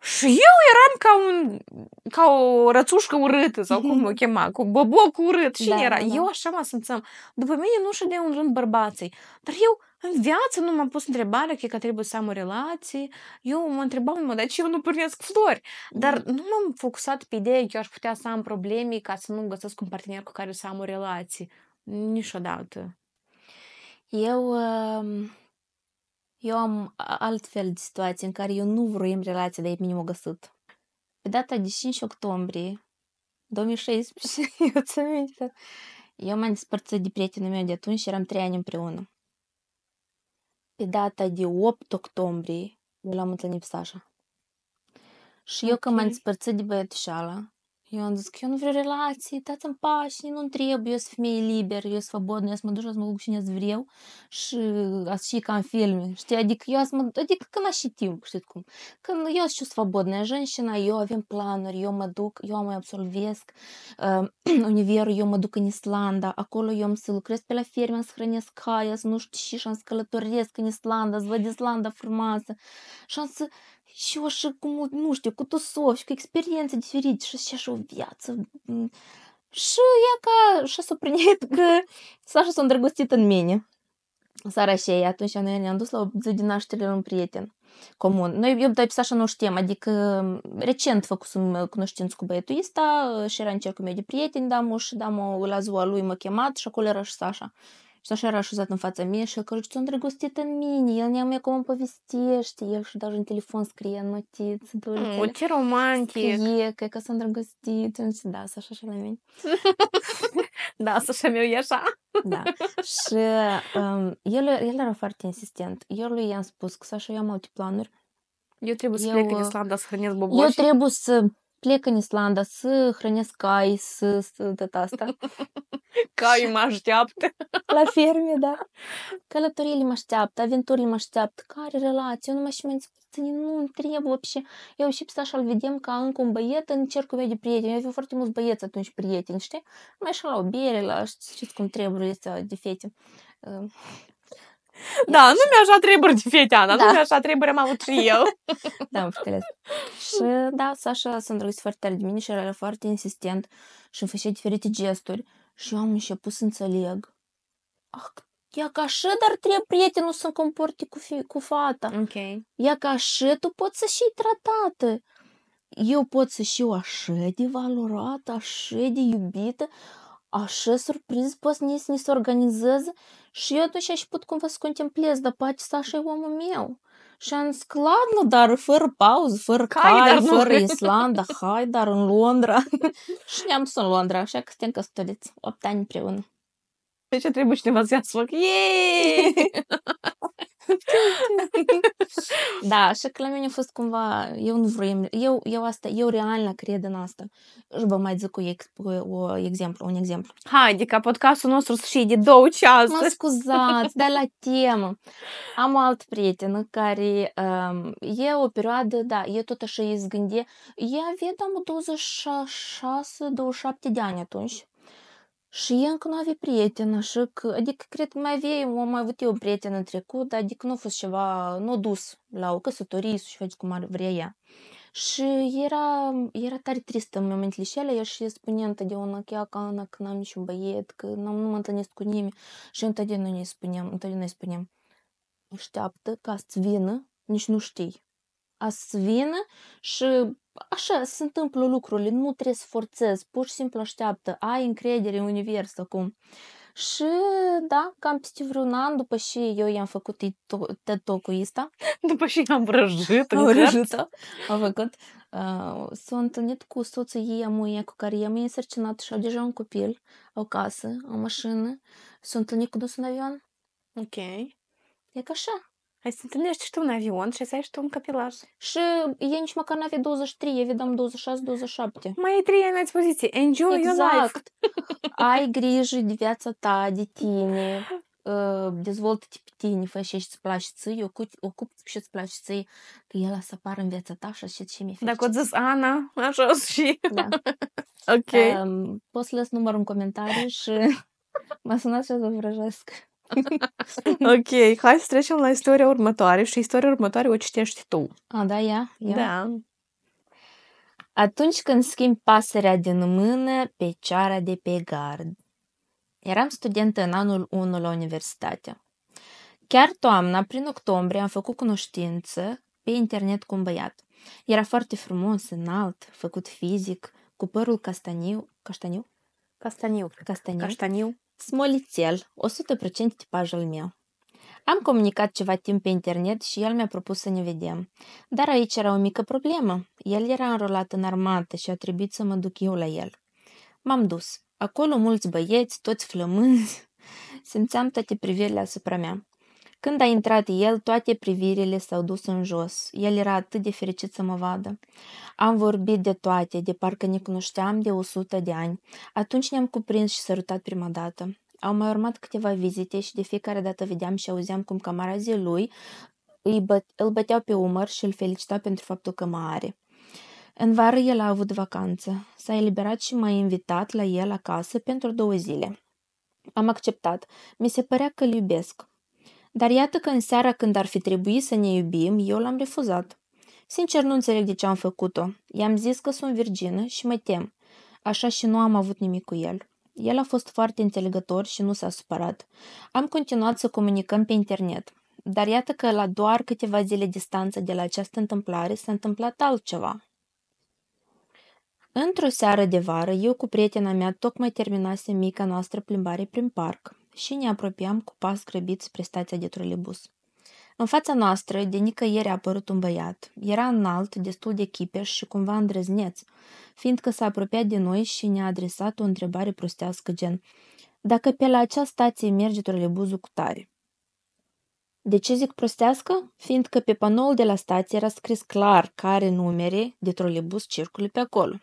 Și eu eram ca o rățușcă urâtă, sau cum o chema, cu boboc urât. Cine era? Eu așa mă simțeam. După mine nu ședeau în rând bărbații. Dar eu în viață nu m-am pus întrebarea că trebuie să am o relație. Eu mă întrebam, dar ce eu nu pornesc flori? Dar nu m-am focusat pe ideea că eu aș putea să am probleme ca să nu găsesc un partener cu care să am o relație. Niciodată. Eu am altfel de situații în care eu nu vroiam relație, dar mine m-a găsit. Pe data de 5 octombrie 2016, eu țin minte, eu m-am despărțit de prietenul meu de atunci și eram 3 ani împreună. Pe data de 8 octombrie, eu l-am întâlnit pe Sasha. Și eu când m-am despărțit de băietușala, eu am zis că eu nu vreau relații, dați-mi pași, nu trebuie, eu sunt femeie liberă, eu sunt svobodnă, eu să mă duc, să mă duc cine vreau și ca în filme, știi, adică când aș și timp, știți cum, când eu sunt svobodnă, женщина, eu avem planuri, eu mă duc, eu mă absolvesc univerul, eu mă duc în Islanda, acolo eu am să lucrez pe la fermă, am să hrănesc caia, să nu știu și am să călătoresc în Islanda, să văd Islanda frumoasă și am să și eu și cu, nu știu, cu tusofi, cu experiențe diferite și așa o viață. Și ea ca și s-a prindit că Sasha s-a îndrăgostit în mine. Seara aceea, atunci noi ne-am dus la o zi de naștere la un prieten comun. Eu pe Sasha nu știam, adică recent făcusem cunoștință cu băietul ăsta și era în cercul meu de prieteni, Damu la ziua lui m-a chemat și acolo era și Sasha. Și așa era așezat în fața mea și el că s-a îndrăgostit în mine, el ne-a mea cum îmi povestește, el și даже în telefon scrie în notițe. Ce romantic! Scrie că s-a îndrăgostit, da, Sasha așa la mine. Da, Sasha meu e așa. Da, și el era foarte insistent. Eu lui i-am spus că Sasha, eu am alte planuri. Eu trebuie să plec în Islanda să hrănesc boboși. Eu trebuie să plec în Islanda, să hrănesc cai, să tot asta. Caii mă așteaptă. La ferme, da. Călătoriile mă așteaptă, aventurile mă așteaptă. Care relație? Eu nu mă și nu trebuie вообще. Eu și pe Sasha îl vedem ca încă un băiet în cercul meu de prieteni. Eu aveam foarte mulți băieți atunci prieteni, știi? Mai așa la o bere, știți cum trebuie de fete. Da, nu mi-așa treburi de fete, Ana, nu mi-așa treburi am avut și eu. Da, am înțeles. Și da, Sasha s-a îndrăgostit foarte tare de mine și era foarte insistent și îmi făcea diferite gesturi și eu am început să înțeleg. Ea ca așa, dar trebuie prietenul să comporte cu fata. Ea ca așa, tu poți să și tratată. Eu pot să și așa de valorată, așa de iubită, așa surpriză poți să ne se organizeze și eu atunci și pot cumva să contemplez, dar poate Sasha e omul meu. Și am zis, ladno, dar fără pauză, fără cai, fără Islanda, hai, dar în Londra. Și ne-am dus în Londra, așa că suntem căsătoriți 8 ani împreună. Deci trebuie cineva să ia să fac, yeee! Da, așa că la mine a fost cumva, eu nu vreau, eu real cred în asta. Și vă mai zic un exemplu. Haide, ca podcastul nostru să fie de 2 ceasuri. Mă scuzați, dar la temă. Am o altă prietenă care e o perioadă, da, e tot așa izgândie. Ea avea, da, 26-27 de ani atunci. Și ea încă nu avea prietenă, adică cred că am mai avut eu un prieten în trecut, dar adică nu a fost ceva, nu a dus la o căsătorie și face cum ar vrea ea. Și era tare tristă în momentele și alea, și spunea întotdeauna că n-am niciun băiet, că nu mă întâlnesc cu nimeni. Și întotdeauna îi spuneam, așteaptă ca să vină, nici nu știi. A să vină și așa se întâmplă lucrurile, nu trebuie să forțezi, pur și simplu așteaptă, ai încredere în univers acum. Și da, cam peste vreun an, după ce eu i-am făcut TED Talk-ul ăsta, după ce am vrăjit, am făcut, s-a întâlnit cu soțul ei, amuia, cu care i-am însărcinat și au deja un copil, o casă, o mașină, s-a întâlnit cu dus în avion. Ok. E ca așa. Hai să întâlnești și tu în avion și să ai și tu un copilaj. Și ei nici măcar n-avea 23, evidam 26-27. Mai ai 3 ani la dispoziție. Enjoy your life. Ai grijă de viața ta, de tine, dezvoltă-te pe tine, fă și îți place ție, ocupi-te și îți place ție, că el să apară în viața ta și așa ce mi-e fericit. Dacă o zis Ana, așa și... Da. Ok. Poți să lăs numărul în comentarii și mă sunați și o să vrăjesc. Ok, hai să trecem la istoria următoare și istoria următoare o citești tu. Da, ea? Da. Atunci când schimbi pasărea din mână pe ceara de pe gard. Eram studentă în anul 1 la universitate. Chiar toamna, prin octombrie, am făcut cunoștință pe internet cu un băiat. Era foarte frumos, înalt, făcut fizic, cu părul castaniu, smolițel, 100% tipajul meu. Am comunicat ceva timp pe internet și el mi-a propus să ne vedem. Dar aici era o mică problemă. El era înrolat în armată și a trebuit să mă duc eu la el. M-am dus. Acolo mulți băieți, toți flămânzi. Simțeam toate privirile asupra mea. Când a intrat el, toate privirile s-au dus în jos. El era atât de fericit să mă vadă. Am vorbit de toate, de parcă ne cunoșteam de 100 de ani. Atunci ne-am cuprins și sărutat prima dată. Au mai urmat câteva vizite și de fiecare dată vedeam și auzeam cum camarazii lui îl băteau pe umăr și îl felicitau pentru faptul că mă are. În vară el a avut vacanță. S-a eliberat și m-a invitat la el acasă pentru 2 zile. Am acceptat. Mi se părea că îl iubesc. Dar iată că în seara când ar fi trebuit să ne iubim, eu l-am refuzat. Sincer, nu înțeleg de ce am făcut-o. I-am zis că sunt virgină și mă tem. Așa și nu am avut nimic cu el. El a fost foarte înțelegător și nu s-a supărat. Am continuat să comunicăm pe internet. Dar iată că la doar câteva zile distanță de la această întâmplare s-a întâmplat altceva. Într-o seară de vară, eu cu prietena mea tocmai terminase mica noastră plimbare prin parc și ne apropiam cu pas grăbit spre stația de trolebus. În fața noastră, de nicăieri a apărut un băiat. Era înalt, destul de chipeș și cumva îndrăzneț, fiindcă s-a apropiat de noi și ne-a adresat o întrebare prostească gen: dacă pe la acea stație merge trolebuzul cu tare. De ce zic prostească? Fiindcă pe panoul de la stație era scris clar care numere de trolebus circulă pe acolo.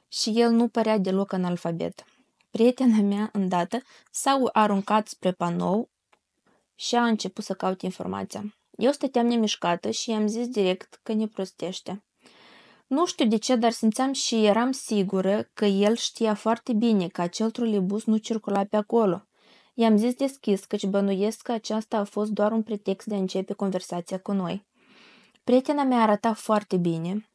Și el nu părea deloc analfabet. Prietena mea, îndată, s-a aruncat spre panou și a început să caute informația. Eu stăteam nemișcată și i-am zis direct că ne prostește. Nu știu de ce, dar simțeam și eram sigură că el știa foarte bine că acel trolebus nu circula pe acolo. I-am zis deschis căci bănuiesc că aceasta a fost doar un pretext de a începe conversația cu noi. Prietena mea arăta foarte bine.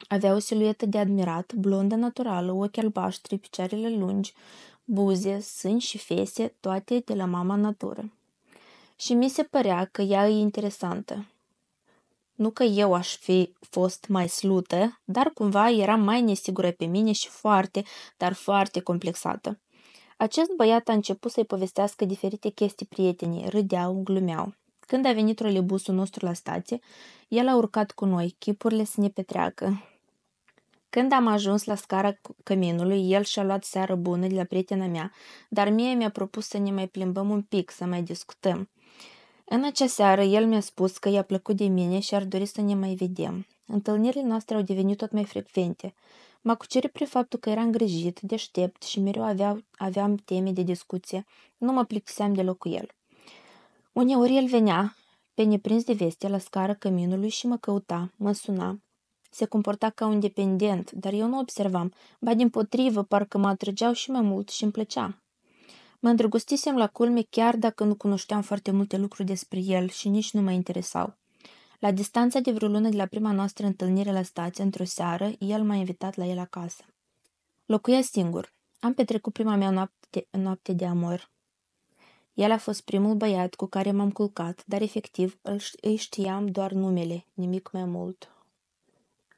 Avea o siluetă de admirat, blondă naturală, ochi albaștri, picioarele lungi, buze, sâni și fese, toate de la mama natură. Și mi se părea că ea e interesantă. Nu că eu aș fi fost mai slută, dar cumva era mai nesigură pe mine și foarte, dar foarte complexată. Acest băiat a început să-i povestească diferite chestii prietenii, râdeau, glumeau. Când a venit troleibusul nostru la stație, el a urcat cu noi, chipurile să ne petreacă. Când am ajuns la scara căminului, el și-a luat seară bună de la prietena mea, dar mie mi-a propus să ne mai plimbăm un pic, să mai discutăm. În acea seară, el mi-a spus că i-a plăcut de mine și ar dori să ne mai vedem. Întâlnirile noastre au devenit tot mai frecvente. M-a cucerit prin faptul că era îngrijit, deștept și mereu aveam teme de discuție. Nu mă plictiseam deloc cu el. Uneori el venea, pe neprins de veste, la scara căminului și mă căuta, mă suna. Se comporta ca un dependent, dar eu nu observam, ba dimpotrivă, parcă mă atrăgeau și mai mult și îmi plăcea. Mă îndrăgostisem la culme chiar dacă nu cunoșteam foarte multe lucruri despre el și nici nu mă interesau. La distanța de vreo lună de la prima noastră întâlnire la stație, într-o seară, el m-a invitat la el acasă. Locuia singur. Am petrecut prima mea noapte de amor. El a fost primul băiat cu care m-am culcat, dar efectiv îi știam doar numele, nimic mai mult.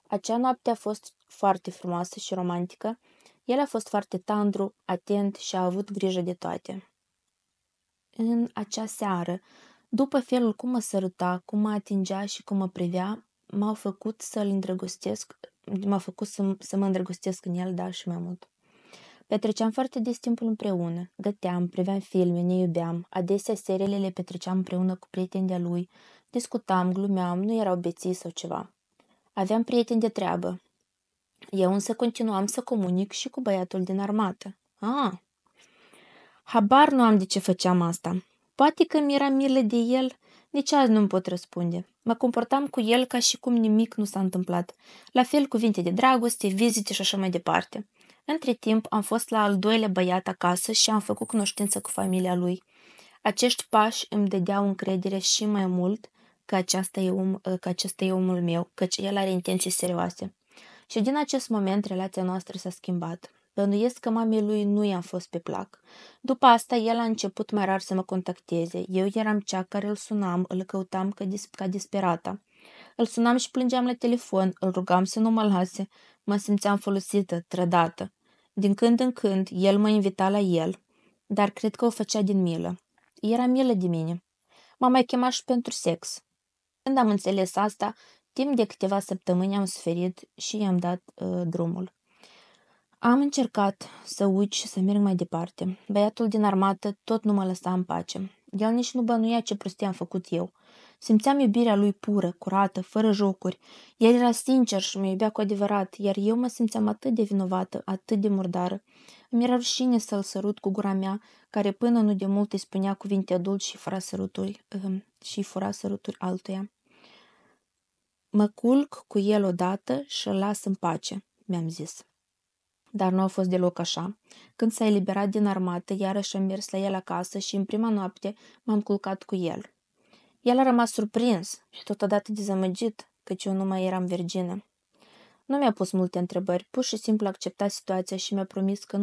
Acea noapte a fost foarte frumoasă și romantică. El a fost foarte tandru, atent și a avut grijă de toate. În acea seară, după felul cum mă săruta, cum mă atingea și cum mă privea, m-a făcut să mă îndrăgostesc în el, da, și mai mult. Petreceam foarte des timpul împreună, găteam, priveam filme, ne iubeam, adesea seriile le petreceam împreună cu prieteni de-a lui, discutam, glumeam, nu erau beții sau ceva. Aveam prieteni de treabă. Eu însă continuam să comunic și cu băiatul din armată. Habar nu am de ce făceam asta. Poate că mi-era milă de el, nici azi nu-mi pot răspunde. Mă comportam cu el ca și cum nimic nu s-a întâmplat. La fel cuvinte de dragoste, vizite și așa mai departe. Între timp am fost la al doilea băiat acasă și am făcut cunoștință cu familia lui. Acești pași îmi dădeau încredere și mai mult că acesta e omul meu, căci el are intenții serioase. Și din acest moment relația noastră s-a schimbat. Bănuiesc că mamei lui nu i-am fost pe plac. După asta, el a început mai rar să mă contacteze. Eu eram cea care îl sunam, îl căutam ca disperata. Îl sunam și plângeam la telefon, îl rugam să nu mă lase. Mă simțeam folosită, trădată. Din când în când, el mă invita la el, dar cred că o făcea din milă. Era milă de mine. M-a mai chemat și pentru sex. Când am înțeles asta, timp de câteva săptămâni am suferit și i-am dat drumul. Am încercat să uit și să merg mai departe. Băiatul din armată tot nu mă lăsa în pace. El nici nu bănuia ce prostie am făcut eu. Simțeam iubirea lui pură, curată, fără jocuri. El era sincer și mă iubea cu adevărat, iar eu mă simțeam atât de vinovată, atât de murdară. Îmi era rușine să-l sărut cu gura mea, care până nu de mult îi spunea cuvinte adulți și fura săruturi altuia. Mă culc cu el odată și îl las în pace, mi-am zis. Dar nu a fost deloc așa. Când s-a eliberat din armată, iarăși am mers la el acasă și în prima noapte m-am culcat cu el. El a rămas surprins și totodată dezamăgit, căci eu nu mai eram virgină. Nu mi-a pus multe întrebări, pur și simplu accepta situația și mi-a promis că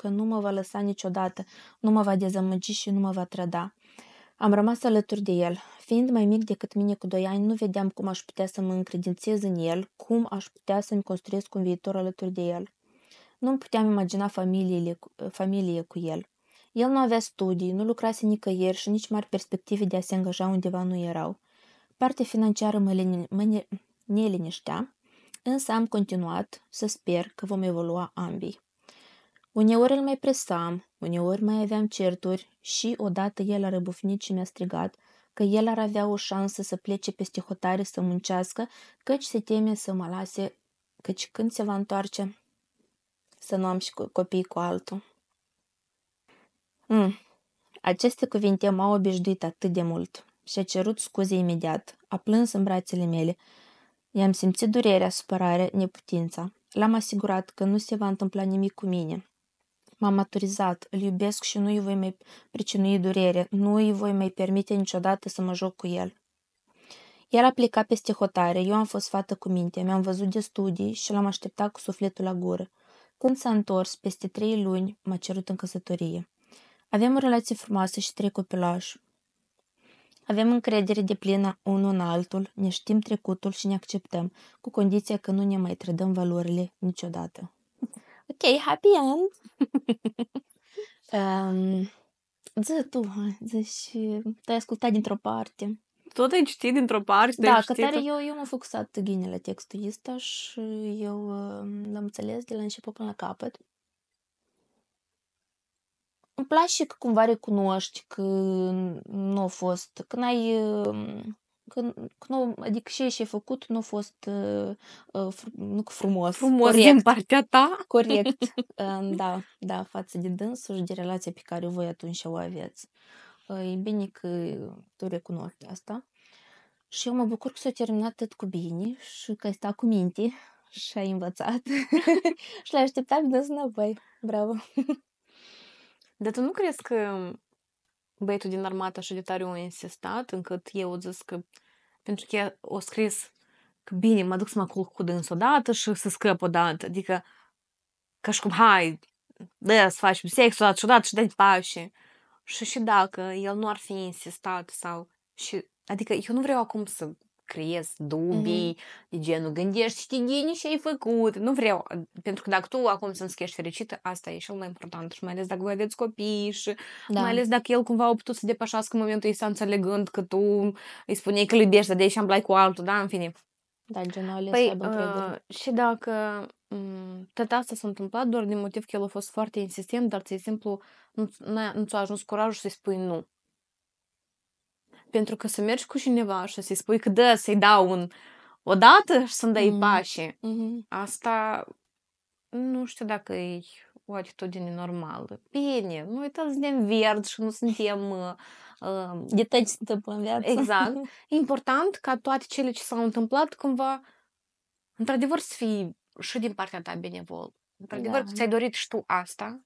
nu mă va lăsa niciodată, nu mă va dezamăgi și nu mă va trăda. Am rămas alături de el. Fiind mai mic decât mine cu 2 ani, nu vedeam cum aș putea să mă încredințez în el, cum aș putea să-mi construiesc un viitor alături de el. Nu-mi puteam imagina familie cu el. El nu avea studii, nu lucrase nicăieri și nici mari perspective de a se angaja undeva nu erau. Partea financiară mă neliniștea, însă am continuat să sper că vom evolua ambii. Uneori îl mai presam, uneori mai aveam certuri și odată el a răbufnit și mi-a strigat că el ar avea o șansă să plece peste hotare să muncească, căci se teme să mă lase, căci când se va întoarce să nu am și copii cu altul. Aceste cuvinte m-au obișnuit atât de mult și a cerut scuze imediat. A plâns în brațele mele. I-am simțit durerea, supărarea, neputința. L-am asigurat că nu se va întâmpla nimic cu mine. M-am maturizat, îl iubesc și nu îi voi mai pricinui durere, nu îi voi mai permite niciodată să mă joc cu el. El a plecat peste hotare, eu am fost fată cu minte, mi-am văzut de studii și l-am așteptat cu sufletul la gură. Când s-a întors, peste 3 luni, m-a cerut în căsătorie. Avem o relație frumoasă și 3 copilași. Avem încredere deplină unul în altul, ne știm trecutul și ne acceptăm, cu condiția că nu ne mai trădăm valorile niciodată. Ok, happy end! Zi tu, hai, zi te-ai ascultat dintr-o parte. Tot ai citit dintr-o parte? Da, că tare eu m-am focusat gine la textul ăsta și eu l-am înțeles de la început până la capăt. Îmi place că cumva recunoști că nu a fost, că n-ai, că nu, adică ce ai făcut nu a fost nu frumos, corect, din partea ta. corect, da, față de dânsul și de relația pe care voi atunci o aveți. E bine că tu recunoști asta. Și eu mă bucur că s-a terminat atât cu bine și că ai stat cu minte și ai învățat și l-ai așteptat pe dânsul înapoi. Bravo! Dar tu nu crezi că băietul din armată așa de tare a insistat încât eu zis că pentru că o scris că bine, mă duc să mă culc cu dânsul odată și să scăp odată. Adică ca și cum, hai, să facem sex odată și dă-i pace. Și dacă el nu ar fi insistat sau... adică eu nu vreau acum să creez dubii de genul gândești, știi gine și ai făcut. Nu vreau. Pentru că dacă tu acum să-mi ești fericită, asta e cel mai important. Și mai ales dacă voi aveți copii și mai ales dacă el cumva a putut să depășească momentul ăsta înțelegând că tu îi spuneai că îl iubești, dar de aici am blai cu altul, da? În fine. Da, genul ales să aibă încredere. Și dacă tot asta s-a întâmplat doar din motiv că el a fost foarte insistent, dar ți-e simplu nu ți-a ajuns curajul să-i spui nu. Pentru că să mergi cu cineva și să-i spui că da, să-i dau o dată și să-mi dai pace, asta nu știu dacă e o atitudine normală. Bine, noi toți suntem verzi și nu suntem... de tot ce se întâmplă în viață. Exact. E important ca toate cele ce s-au întâmplat cumva într-adevăr să fii și din partea ta benevol. Într-adevăr, ți-ai dorit și tu asta,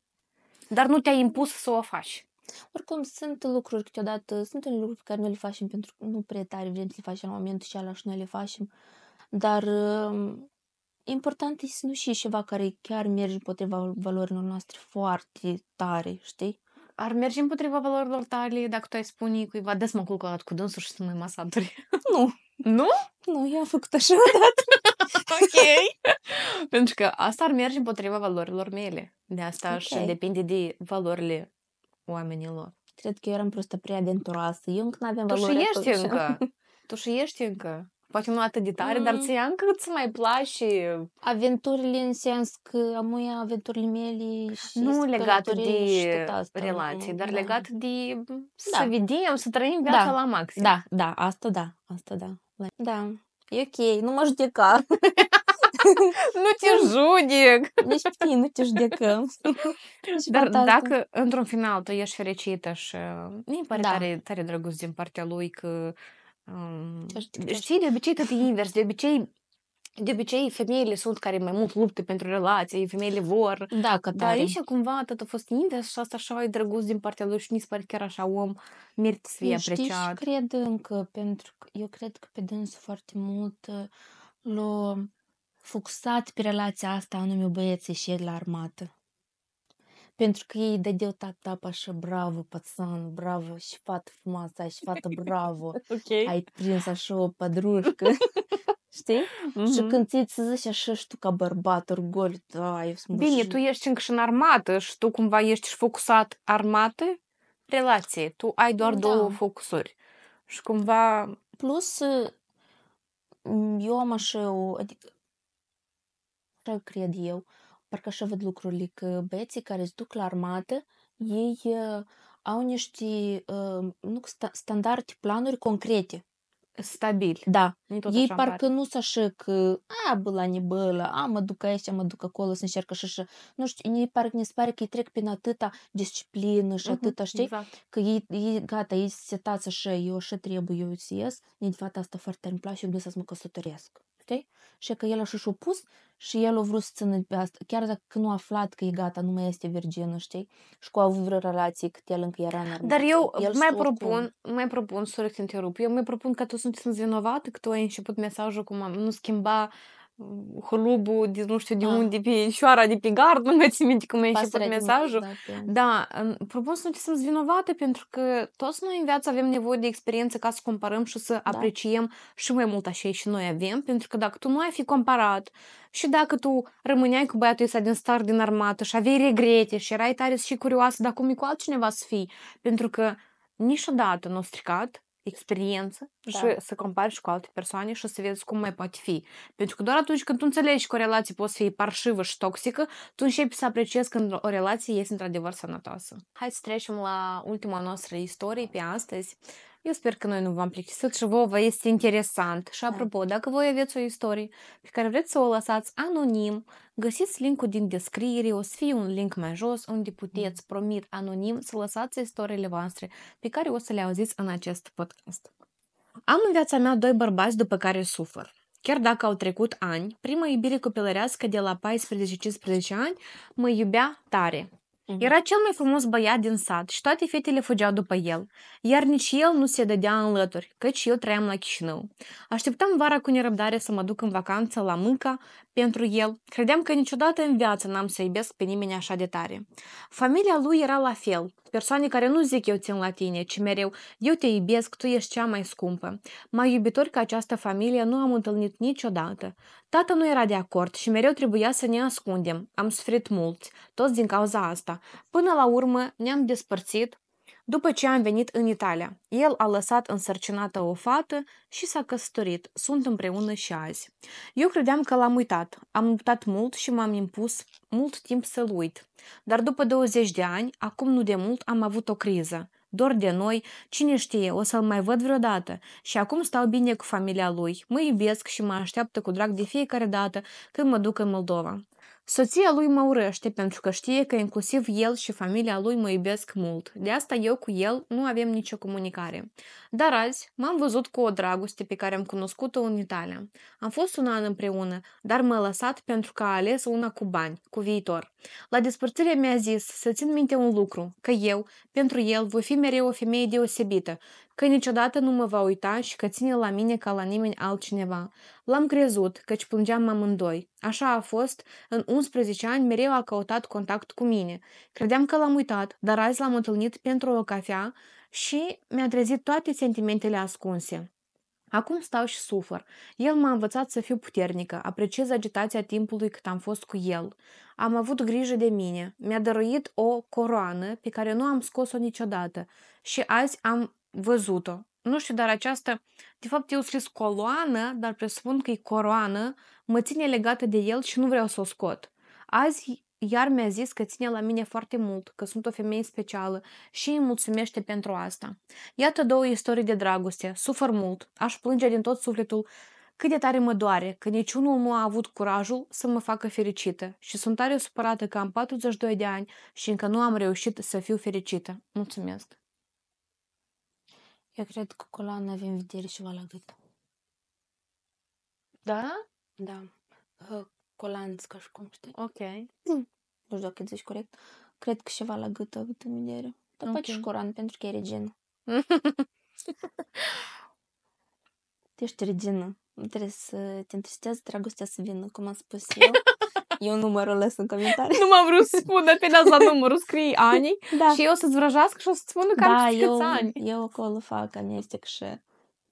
dar nu te-ai impus să o faci. Oricum, sunt lucruri câteodată, sunt unele lucruri pe care noi le facem pentru că nu prea tare vrem să le facem la momentul și ala și noi le facem, dar important e să nu și ceva care chiar merge împotriva valorilor noastre foarte tare, știi? Ar merge împotriva valorilor tale dacă tu ai spune cuiva, dă să mă culc o dată cu dânsul și să mă masaturi. Nu. Nu? Nu, eu am făcut așa odată. Ok. Pentru că asta ar merge împotriva valorilor mele. De asta și depinde de valorile oamenilor. Cred că eu eram prostă prea aventuroasă. Eu încă n-aveam valori. Tu și ești încă. Tu și ești încă. Poate nu atât de tare, dar ți-e încă îți mai place. Aventurile în sens că amuia aventurile mele și nu legate de asta, relații, dar legate de să vedem, să trăim viața la maxim. Da, asta da. Da, e ok, nu mă judeca. Nu te judec! Nici pe tine nu te judecăm. Dar dacă într-un final tu ești fericită și mi pare tare drăguț din partea lui că știi, de obicei tot e invers, de obicei femeile sunt care mai mult luptă pentru relații, femeile vor. Da, că dar aici cumva tot a fost invers și asta așa e drăguț din partea lui și mi se pare chiar așa om merită să fie apreciat. Știi, cred încă, pentru că eu cred că pe dânsul foarte mult l-a focusat pe relația asta anume băieții și el la armată. Pentru că ei dădeau tap așa, bravo, pățan, bravo, și fată frumoasă, și fată bravo. Ai prins așa o pădrușcă. Știi? Și când ți zici așa și tu ca bărbat, orgoliu, Bine, tu ești încă și în armată și tu cumva ești focusat armată, relație. Tu ai doar două focusuri. Și cumva... Plus, eu am așa, adică, așa cred eu, parcă așa văd lucrurile, că băieții care se duc la armată, ei au niște standarde, planuri concrete. Stabili. Da. Ei parcă nu sunt așa că băla nebăla, mă duc aici, mă duc acolo să încerc așa. Nu știu, ei parcă ne pare că ei trec prin atâta disciplină și atâta, știi? Exact. Că ei, gata, ei setați așa, eu așa trebuie, eu să ies, de fapt asta foarte tare îmi place, eu gândesc să mă căsătoresc. Știi? Și că el așa și-a pus și el a vrut să țină pe asta. Chiar dacă nu a aflat că e gata, nu mai este virgină, știi? Și că a avut vreo relație cât el încă era în armată. Dar eu mai propun, sorry că te întrerup, eu mai propun că tu sunteți vinovată, că tu ai început mesajul cum nu schimba holubul de nu știu de unde, pe șoara de pe gard, nu mai țin minte cum e și pe mesajul. Da, propun să nu te simți vinovată pentru că toți noi în viață avem nevoie de experiență ca să comparăm și să apreciem și mai mult așa și noi avem, pentru că dacă tu nu ai fi comparat și dacă tu rămâneai cu băiatul ăsta din start din armată și aveai regrete și erai tare și curioasă dacă cum e cu altcineva să fii, pentru că niciodată nu a stricat experiență și să compari și cu alte persoane și să vezi cum mai poate fi. Pentru că doar atunci când tu înțelegi că o relație poate fi parșivă și toxică, tu începi să apreciezi când o relație este într-adevăr sănătoasă. Hai să trecem la ultima noastră istorie pe astăzi. Eu sper că noi nu v-am plictisit și vouă vă este interesant. Și apropo, dacă voi aveți o istorie pe care vreți să o lăsați anonim, găsiți linkul din descriere, o să fie un link mai jos unde puteți, promit, anonim să lăsați istoriile voastre pe care o să le auziți în acest podcast. Am în viața mea 2 bărbați după care sufăr. Chiar dacă au trecut ani, prima iubire copilărească de la 14-15 ani mă iubea tare. Era cel mai frumos băiat din sat și toate fetele fugeau după el, iar nici el nu se dădea în lături, căci eu trăiam la Chișinău. Așteptam vara cu nerăbdare să mă duc în vacanță la Mânca pentru el. Credeam că niciodată în viață n-am să iubesc pe nimeni așa de tare. Familia lui era la fel, persoane care nu zic eu țin la tine, ci mereu eu te iubesc, tu ești cea mai scumpă. Mai iubitori ca această familie nu am întâlnit niciodată. Tata nu era de acord și mereu trebuia să ne ascundem. Am suferit mult, toți din cauza asta. Până la urmă ne-am despărțit după ce am venit în Italia. El a lăsat însărcinată o fată și s-a căsătorit. Sunt împreună și azi. Eu credeam că l-am uitat. Am luptat mult și m-am impus mult timp să-l uit. Dar după 20 de ani, acum nu de mult, am avut o criză. Dor de noi, cine știe, o să-l mai văd vreodată. Și acum stau bine cu familia lui. Mă iubesc și mă așteaptă cu drag de fiecare dată când mă duc în Moldova. Soția lui mă urăște pentru că știe că inclusiv el și familia lui mă iubesc mult. De asta eu cu el nu avem nicio comunicare. Dar azi m-am văzut cu o dragoste pe care am cunoscut-o în Italia. Am fost un an împreună, dar m-a lăsat pentru că a ales una cu bani, cu viitor. La despărțire mi-a zis să țin minte un lucru, că eu, pentru el, voi fi mereu o femeie deosebită, că niciodată nu mă va uita și că ține la mine ca la nimeni altcineva. L-am crezut, căci plângeam amândoi. Așa a fost, în 11 ani mereu a căutat contact cu mine. Credeam că l-am uitat, dar azi l-am întâlnit pentru o cafea și mi-a trezit toate sentimentele ascunse. Acum stau și sufăr. El m-a învățat să fiu puternică, apreciez agitația timpului cât am fost cu el. Am avut grijă de mine. Mi-a dăruit o coroană pe care nu am scos-o niciodată și azi am văzut-o. Nu știu, dar aceasta, de fapt eu scris coloană, dar presupun că e coroană, mă ține legată de el și nu vreau să o scot. Azi iar mi-a zis că ține la mine foarte mult, că sunt o femeie specială și îi mulțumește pentru asta. Iată 2 istorii de dragoste. Sufăr mult, aș plânge din tot sufletul cât de tare mă doare că niciunul nu a avut curajul să mă facă fericită și sunt tare supărată că am 42 de ani și încă nu am reușit să fiu fericită. Mulțumesc! Eu cred că coloana avea în vedere ceva la gât. Da? Da. Colanț, ca și cum, știi? Ok. Nu știu dacă zici corect. Cred că ceva la gât a avut în vedere. Dar poate și coroană, pentru că e regină. Tu ești regină. Trebuie să te întristează dragostea să vină, cum am spus eu. Eu numărul ăsta în comentarii. Nu m-am vrut să spun, dar pe la numărul scrii ani și eu să-ți vrăjească și o să-ți spună că am câți ani. Eu acolo fac amestec și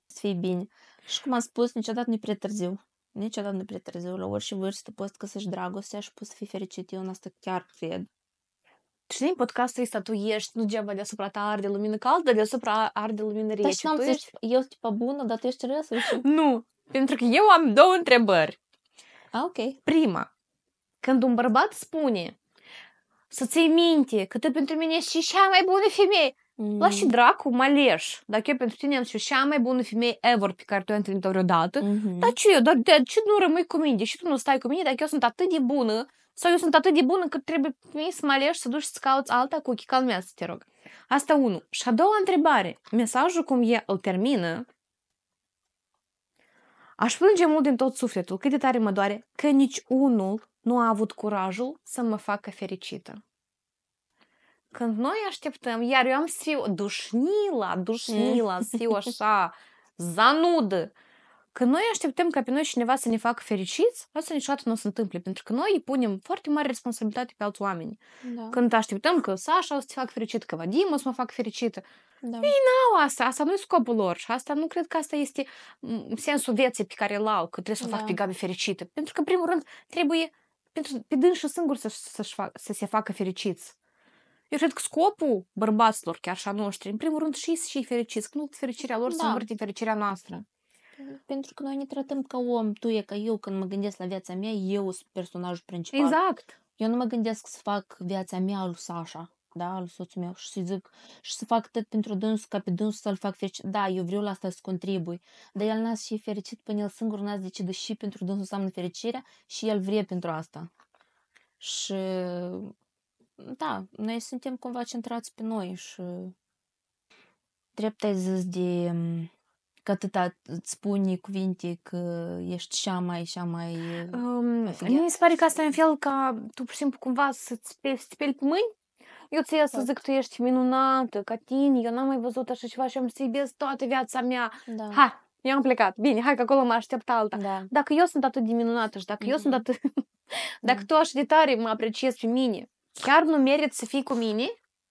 să fie bine. Și cum am spus, niciodată nu-i prea târziu. Niciodată nu-i prea târziu. La orice vârstă poți găsești dragostea și poți să fii fericit. Eu în asta chiar cred. Știi, în podcastul ăsta tu ești, nu degeaba deasupra ta arde lumină caldă, deasupra arde lumină rece. Dar și n-am zis, eu sunt tipa bună, dar tu ești râsă? Nu, pentru că eu am 2 întrebări. Ok. Prima, când un bărbat spune să ții minte că tu pentru mine ești cea mai bună femeie, la și dracu, mă leș. Dacă eu pentru tine am și cea mai bună femeie ever pe care tu ai întâlnit-o vreodată, dar ce eu, dar ce nu rămâi cu mine? Și tu nu stai cu mine dacă eu sunt atât de bună sau eu sunt atât de bună că trebuie să mă aleși să duci să cauți alta cu ochii calmează, te rog. Asta 1. Și a doua întrebare. Mesajul cum e îl termină. Aș plânge mult din tot sufletul, cât de tare mă doare că nici unul nu a avut curajul să mă facă fericită. Când noi așteptăm, iar eu am să fiu dușnila, să fiu așa, zanudă. când noi așteptăm ca pe noi cineva să ne facă fericiți, asta niciodată nu se întâmplă, pentru că noi punem foarte mare responsabilitate pe alți oameni. Da. Când așteptăm că Sasha o să te facă fericit, că Vadim o să mă facă fericită. Da. Nu, asta nu e scopul lor și asta nu cred că asta este sensul vieții pe care îl au, că trebuie să o fac pe Gabi fericită. Pentru că, în primul rând, trebuie pe dânsul singur să se facă fericiți. Eu cred că scopul bărbaților, chiar și a noștri, în primul rând și fericiți, că nu fericirea lor să învârte fericirea noastră. Pentru că noi ne tratăm ca om, tu e ca eu, când mă gândesc la viața mea, eu sunt personajul principal. Exact. Eu nu mă gândesc să fac viața mea lui Sasha, da, lui soțul meu, și să zic, și să fac tot pentru dânsul, ca pe dânsul să-l fac fericit. Da, eu vreau la asta să contribui, dar el n-a și fericit până el singur n-a decidă și pentru dânsul înseamnă fericirea și el vrea pentru asta. Și da, noi suntem cumva centrați pe noi și drept ai zis de că atâta îți spune cuvinte că ești cea mai mi se pare că asta e în fel ca tu, pur și simplu, cumva să-ți speli pe mâini. Eu ți-ai să zic, tu ești minunată, ca tine, eu n-am mai văzut așa ceva și am să iubesc toată viața mea. Da. Hai, eu am plecat. Bine, hai că acolo mă aștept alta. Da. Dacă eu sunt atât de minunată și dacă eu sunt atât... dacă tu așa de tare mă apreciezi pe mine, chiar nu merit să fii cu mine?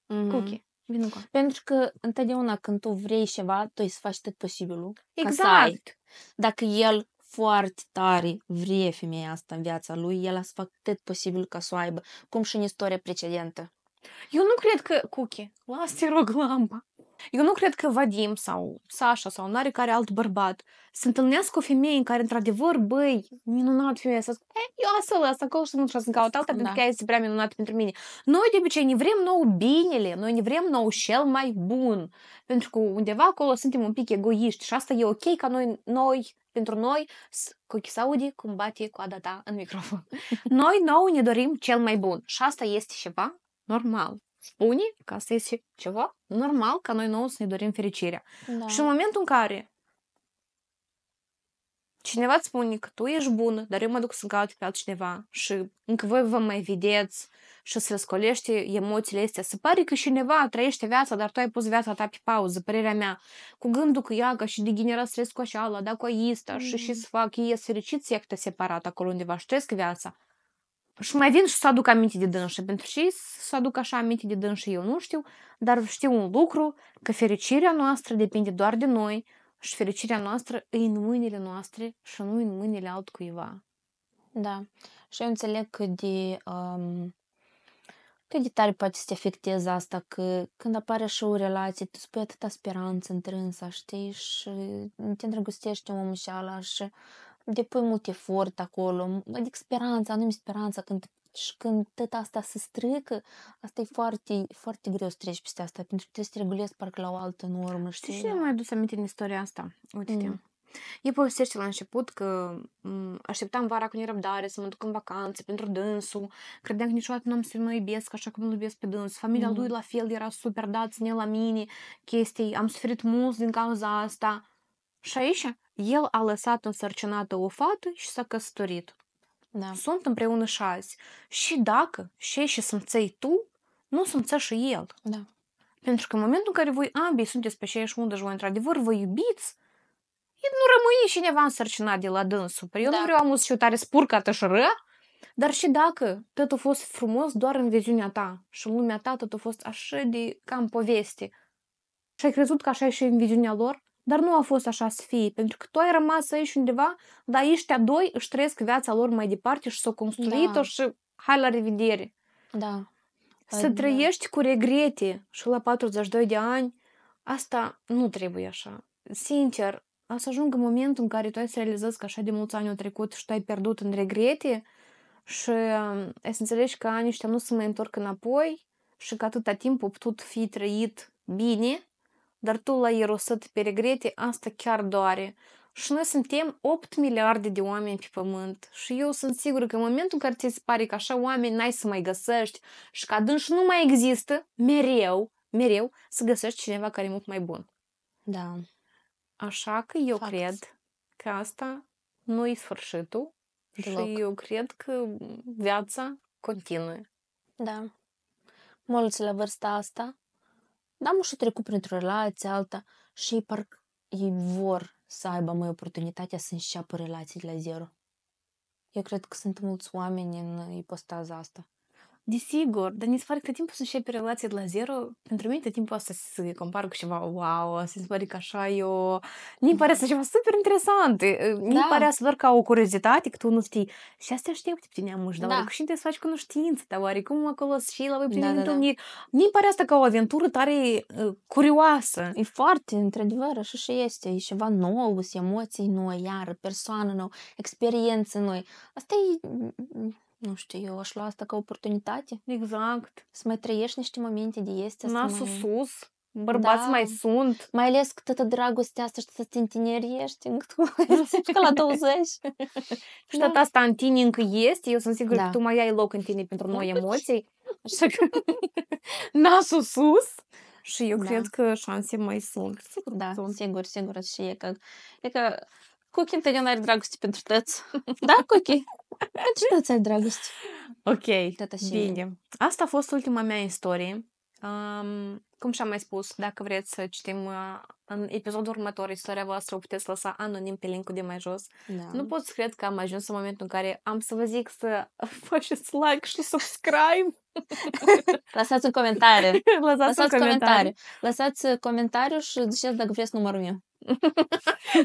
Cookie. Vino cu. Pentru că întotdeauna când tu vrei ceva, tu îi să faci tot posibilul. Exact. Dacă el foarte tare vrea femeia asta în viața lui, el a să fac tot posibil ca să o aibă, cum și în istoria precedentă. Eu nu cred că, Cookie, lasă-te rog lampa. Eu nu cred că Vadim sau Sasha sau n-are care alt bărbat se întâlnească cu o femeie în care, într-adevăr, băi, minunat femeia să zic, eu asta las acolo și nu trebuie să caut alta pentru că ea este prea minunată pentru mine. Noi de obicei ne vrem nou binele, noi ne vrem nou cel mai bun, pentru că undeva acolo suntem un pic egoiști și asta e ok ca noi pentru noi, Cookie s-aude cum bate coada ta în microfon. Noi nou ne dorim cel mai bun și asta este ceva normal. Spune că asta este ceva normal ca noi nouă să ne dorim fericirea. Da. Și în momentul în care cineva îți spune că tu ești bună, dar eu mă duc să caut pe altcineva și încă voi vă mai vedeți și să răscolește emoțiile astea, se pare că cineva trăiește viața, dar tu ai pus viața ta pe pauză, părerea mea, cu gândul că ea ca și degenerat stres cu așa, da cu aista și să fac, ei fericit să te separat acolo undeva și trăiesc viața. Și mai vin și să aduc aminte de dânsă. Pentru ce să aduc așa aminte de dânsă eu nu știu, dar știu un lucru, că fericirea noastră depinde doar de noi și fericirea noastră e în mâinile noastre și nu în mâinile altcuiva. Da. Și eu înțeleg cât de tare poate să te afecteze asta, că când apare așa o relație, tu spui atâta speranță întrânsă, știi, și te îndrăgostești omul și ala și depui mult efort acolo, adică speranța, anume speranța, când tot asta se strică, asta e foarte, foarte greu să treci peste asta, pentru că trebuie să te regulezi parcă la o altă normă, știi? Știi cine m-a adus aminte în istoria asta? Uite-te. Ei povestește la început că așteptam vara cu nerăbdare să mă duc în vacanțe pentru dânsul, credeam că niciodată nu am să mă iubesc așa cum îl iubesc pe dânsul. Familia lui la fel era super, da, ține la mine chestii, am suferit mult din cauza asta. Și aici el a lăsat însărcinată o fată și s-a căsătorit. Da. Sunt împreună 6. Și dacă și simțeai tu, nu simțea și el. Da. Pentru că în momentul în care voi ambii sunteți pe aceeași undă și voi într-adevăr vă iubiți, nu rămâne cineva însărcinat de la dânsul. Eu nu vreau am și tare spurcată și ră, dar și dacă tot a fost frumos doar în viziunea ta și în lumea ta tot a fost așa de cam poveste și ai crezut că așa e și în viziunea lor, dar nu a fost așa să fie, pentru că tu ai rămas aici undeva, dar ăștia doi își trăiesc viața lor mai departe și s-au construit-o și hai la revedere. Da. Să trăiești cu regrete și la 42 de ani, asta nu trebuie așa. Sincer, a să ajungă momentul în care tu ai să realizezi că așa de mulți ani au trecut și tu ai pierdut în regrete și ai să înțelegi că anii ăștia nu se mai întorc înapoi și că atâta timp a putut fi trăit bine, dar tu l-ai irosit pe regrete, asta chiar doare. Și noi suntem 8 miliarde de oameni pe pământ și eu sunt sigură că în momentul în care ți se pare că așa oameni n-ai să mai găsești și că adânci nu mai există, mereu să găsești cineva care e mult mai bun. Da. Așa că eu cred că asta nu e sfârșitul deloc. Și eu cred că viața continuă. Da. Mulți la vârsta asta, da, și trecut printr-o relație alta și parcă ei vor să aibă mai oportunitatea să înceapă relații de la zero. Eu cred că sunt mulți oameni în ipostaza asta. Desigur, dar mi se pare că tot timpul să începi relație de la zero, pentru mine tot timpul asta se compară cu ceva wow, se pare că așa eu... Mi pare să ceva super interesant. Mi pare asta doar ca o curiozitate, că tu nu știi. Și asta aștept pe neamuși, dar oare și te să faci cunoștință, dar oare cum acolo și la voi primi întâlniri. Mi pare asta ca o aventură tare curioasă. E foarte, într-adevăr, așa și este. E ceva nou, emoții noi, iar persoană nouă, experiențe noi. Asta e... Nu știu, eu aș lua asta ca oportunitate. Exact. Să mai trăiești niște momente de este. Nasul sus, bărbați mai sunt. Mai ales că toată dragostea asta și să te întineriești ca la 20. Și tot asta în tine încă este. Eu sunt sigură că tu mai ai loc în tine pentru noi emoții. Așa că nasul sus. Și eu cred că șanse mai sunt. Da, sigur. Și e că Cookie întotdeauna are dragoste pentru tăți. Da, Cookie? Pentru tăți ai dragoste. Ok, bine. Asta a fost ultima mea istorie. Cum și-am mai spus, dacă vreți să citim în episodul următor istoria voastră, o puteți lăsa anonim pe link-ul de mai jos. Nu pot să cred că am ajuns în momentul în care am să vă zic să faceți like și subscribe. Lăsați un comentariu. Lăsați comentariu. Lăsați comentariu și ziceți dacă vreți numărul meu.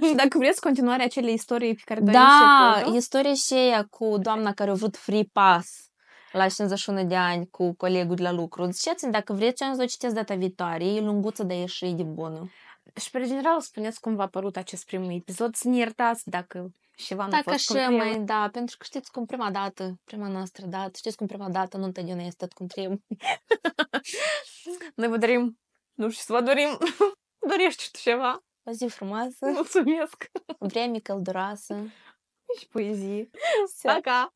Și dacă vreți continuarea acelei istorii pe care istoria și aia cu doamna care a vrut free pass la 51 de ani cu colegul de la lucru. Ziceți-mi dacă vreți, eu am să o citesc data viitoare. E lunguță, dar e și de bună. Și pe general spuneți cum v-a părut acest prim episod. Să ne iertați dacă ceva nu a fost cum trebuie. Da, pentru că știți cum prima noastră dată, știți cum prima dată nu întotdeauna este tot cum trebuie. Noi vă dorim, nu știu să vă dorim, dorești tu ceva? O zi frumoasă. Mulțumesc. Vreme călduroasă. Și poezie. Пока.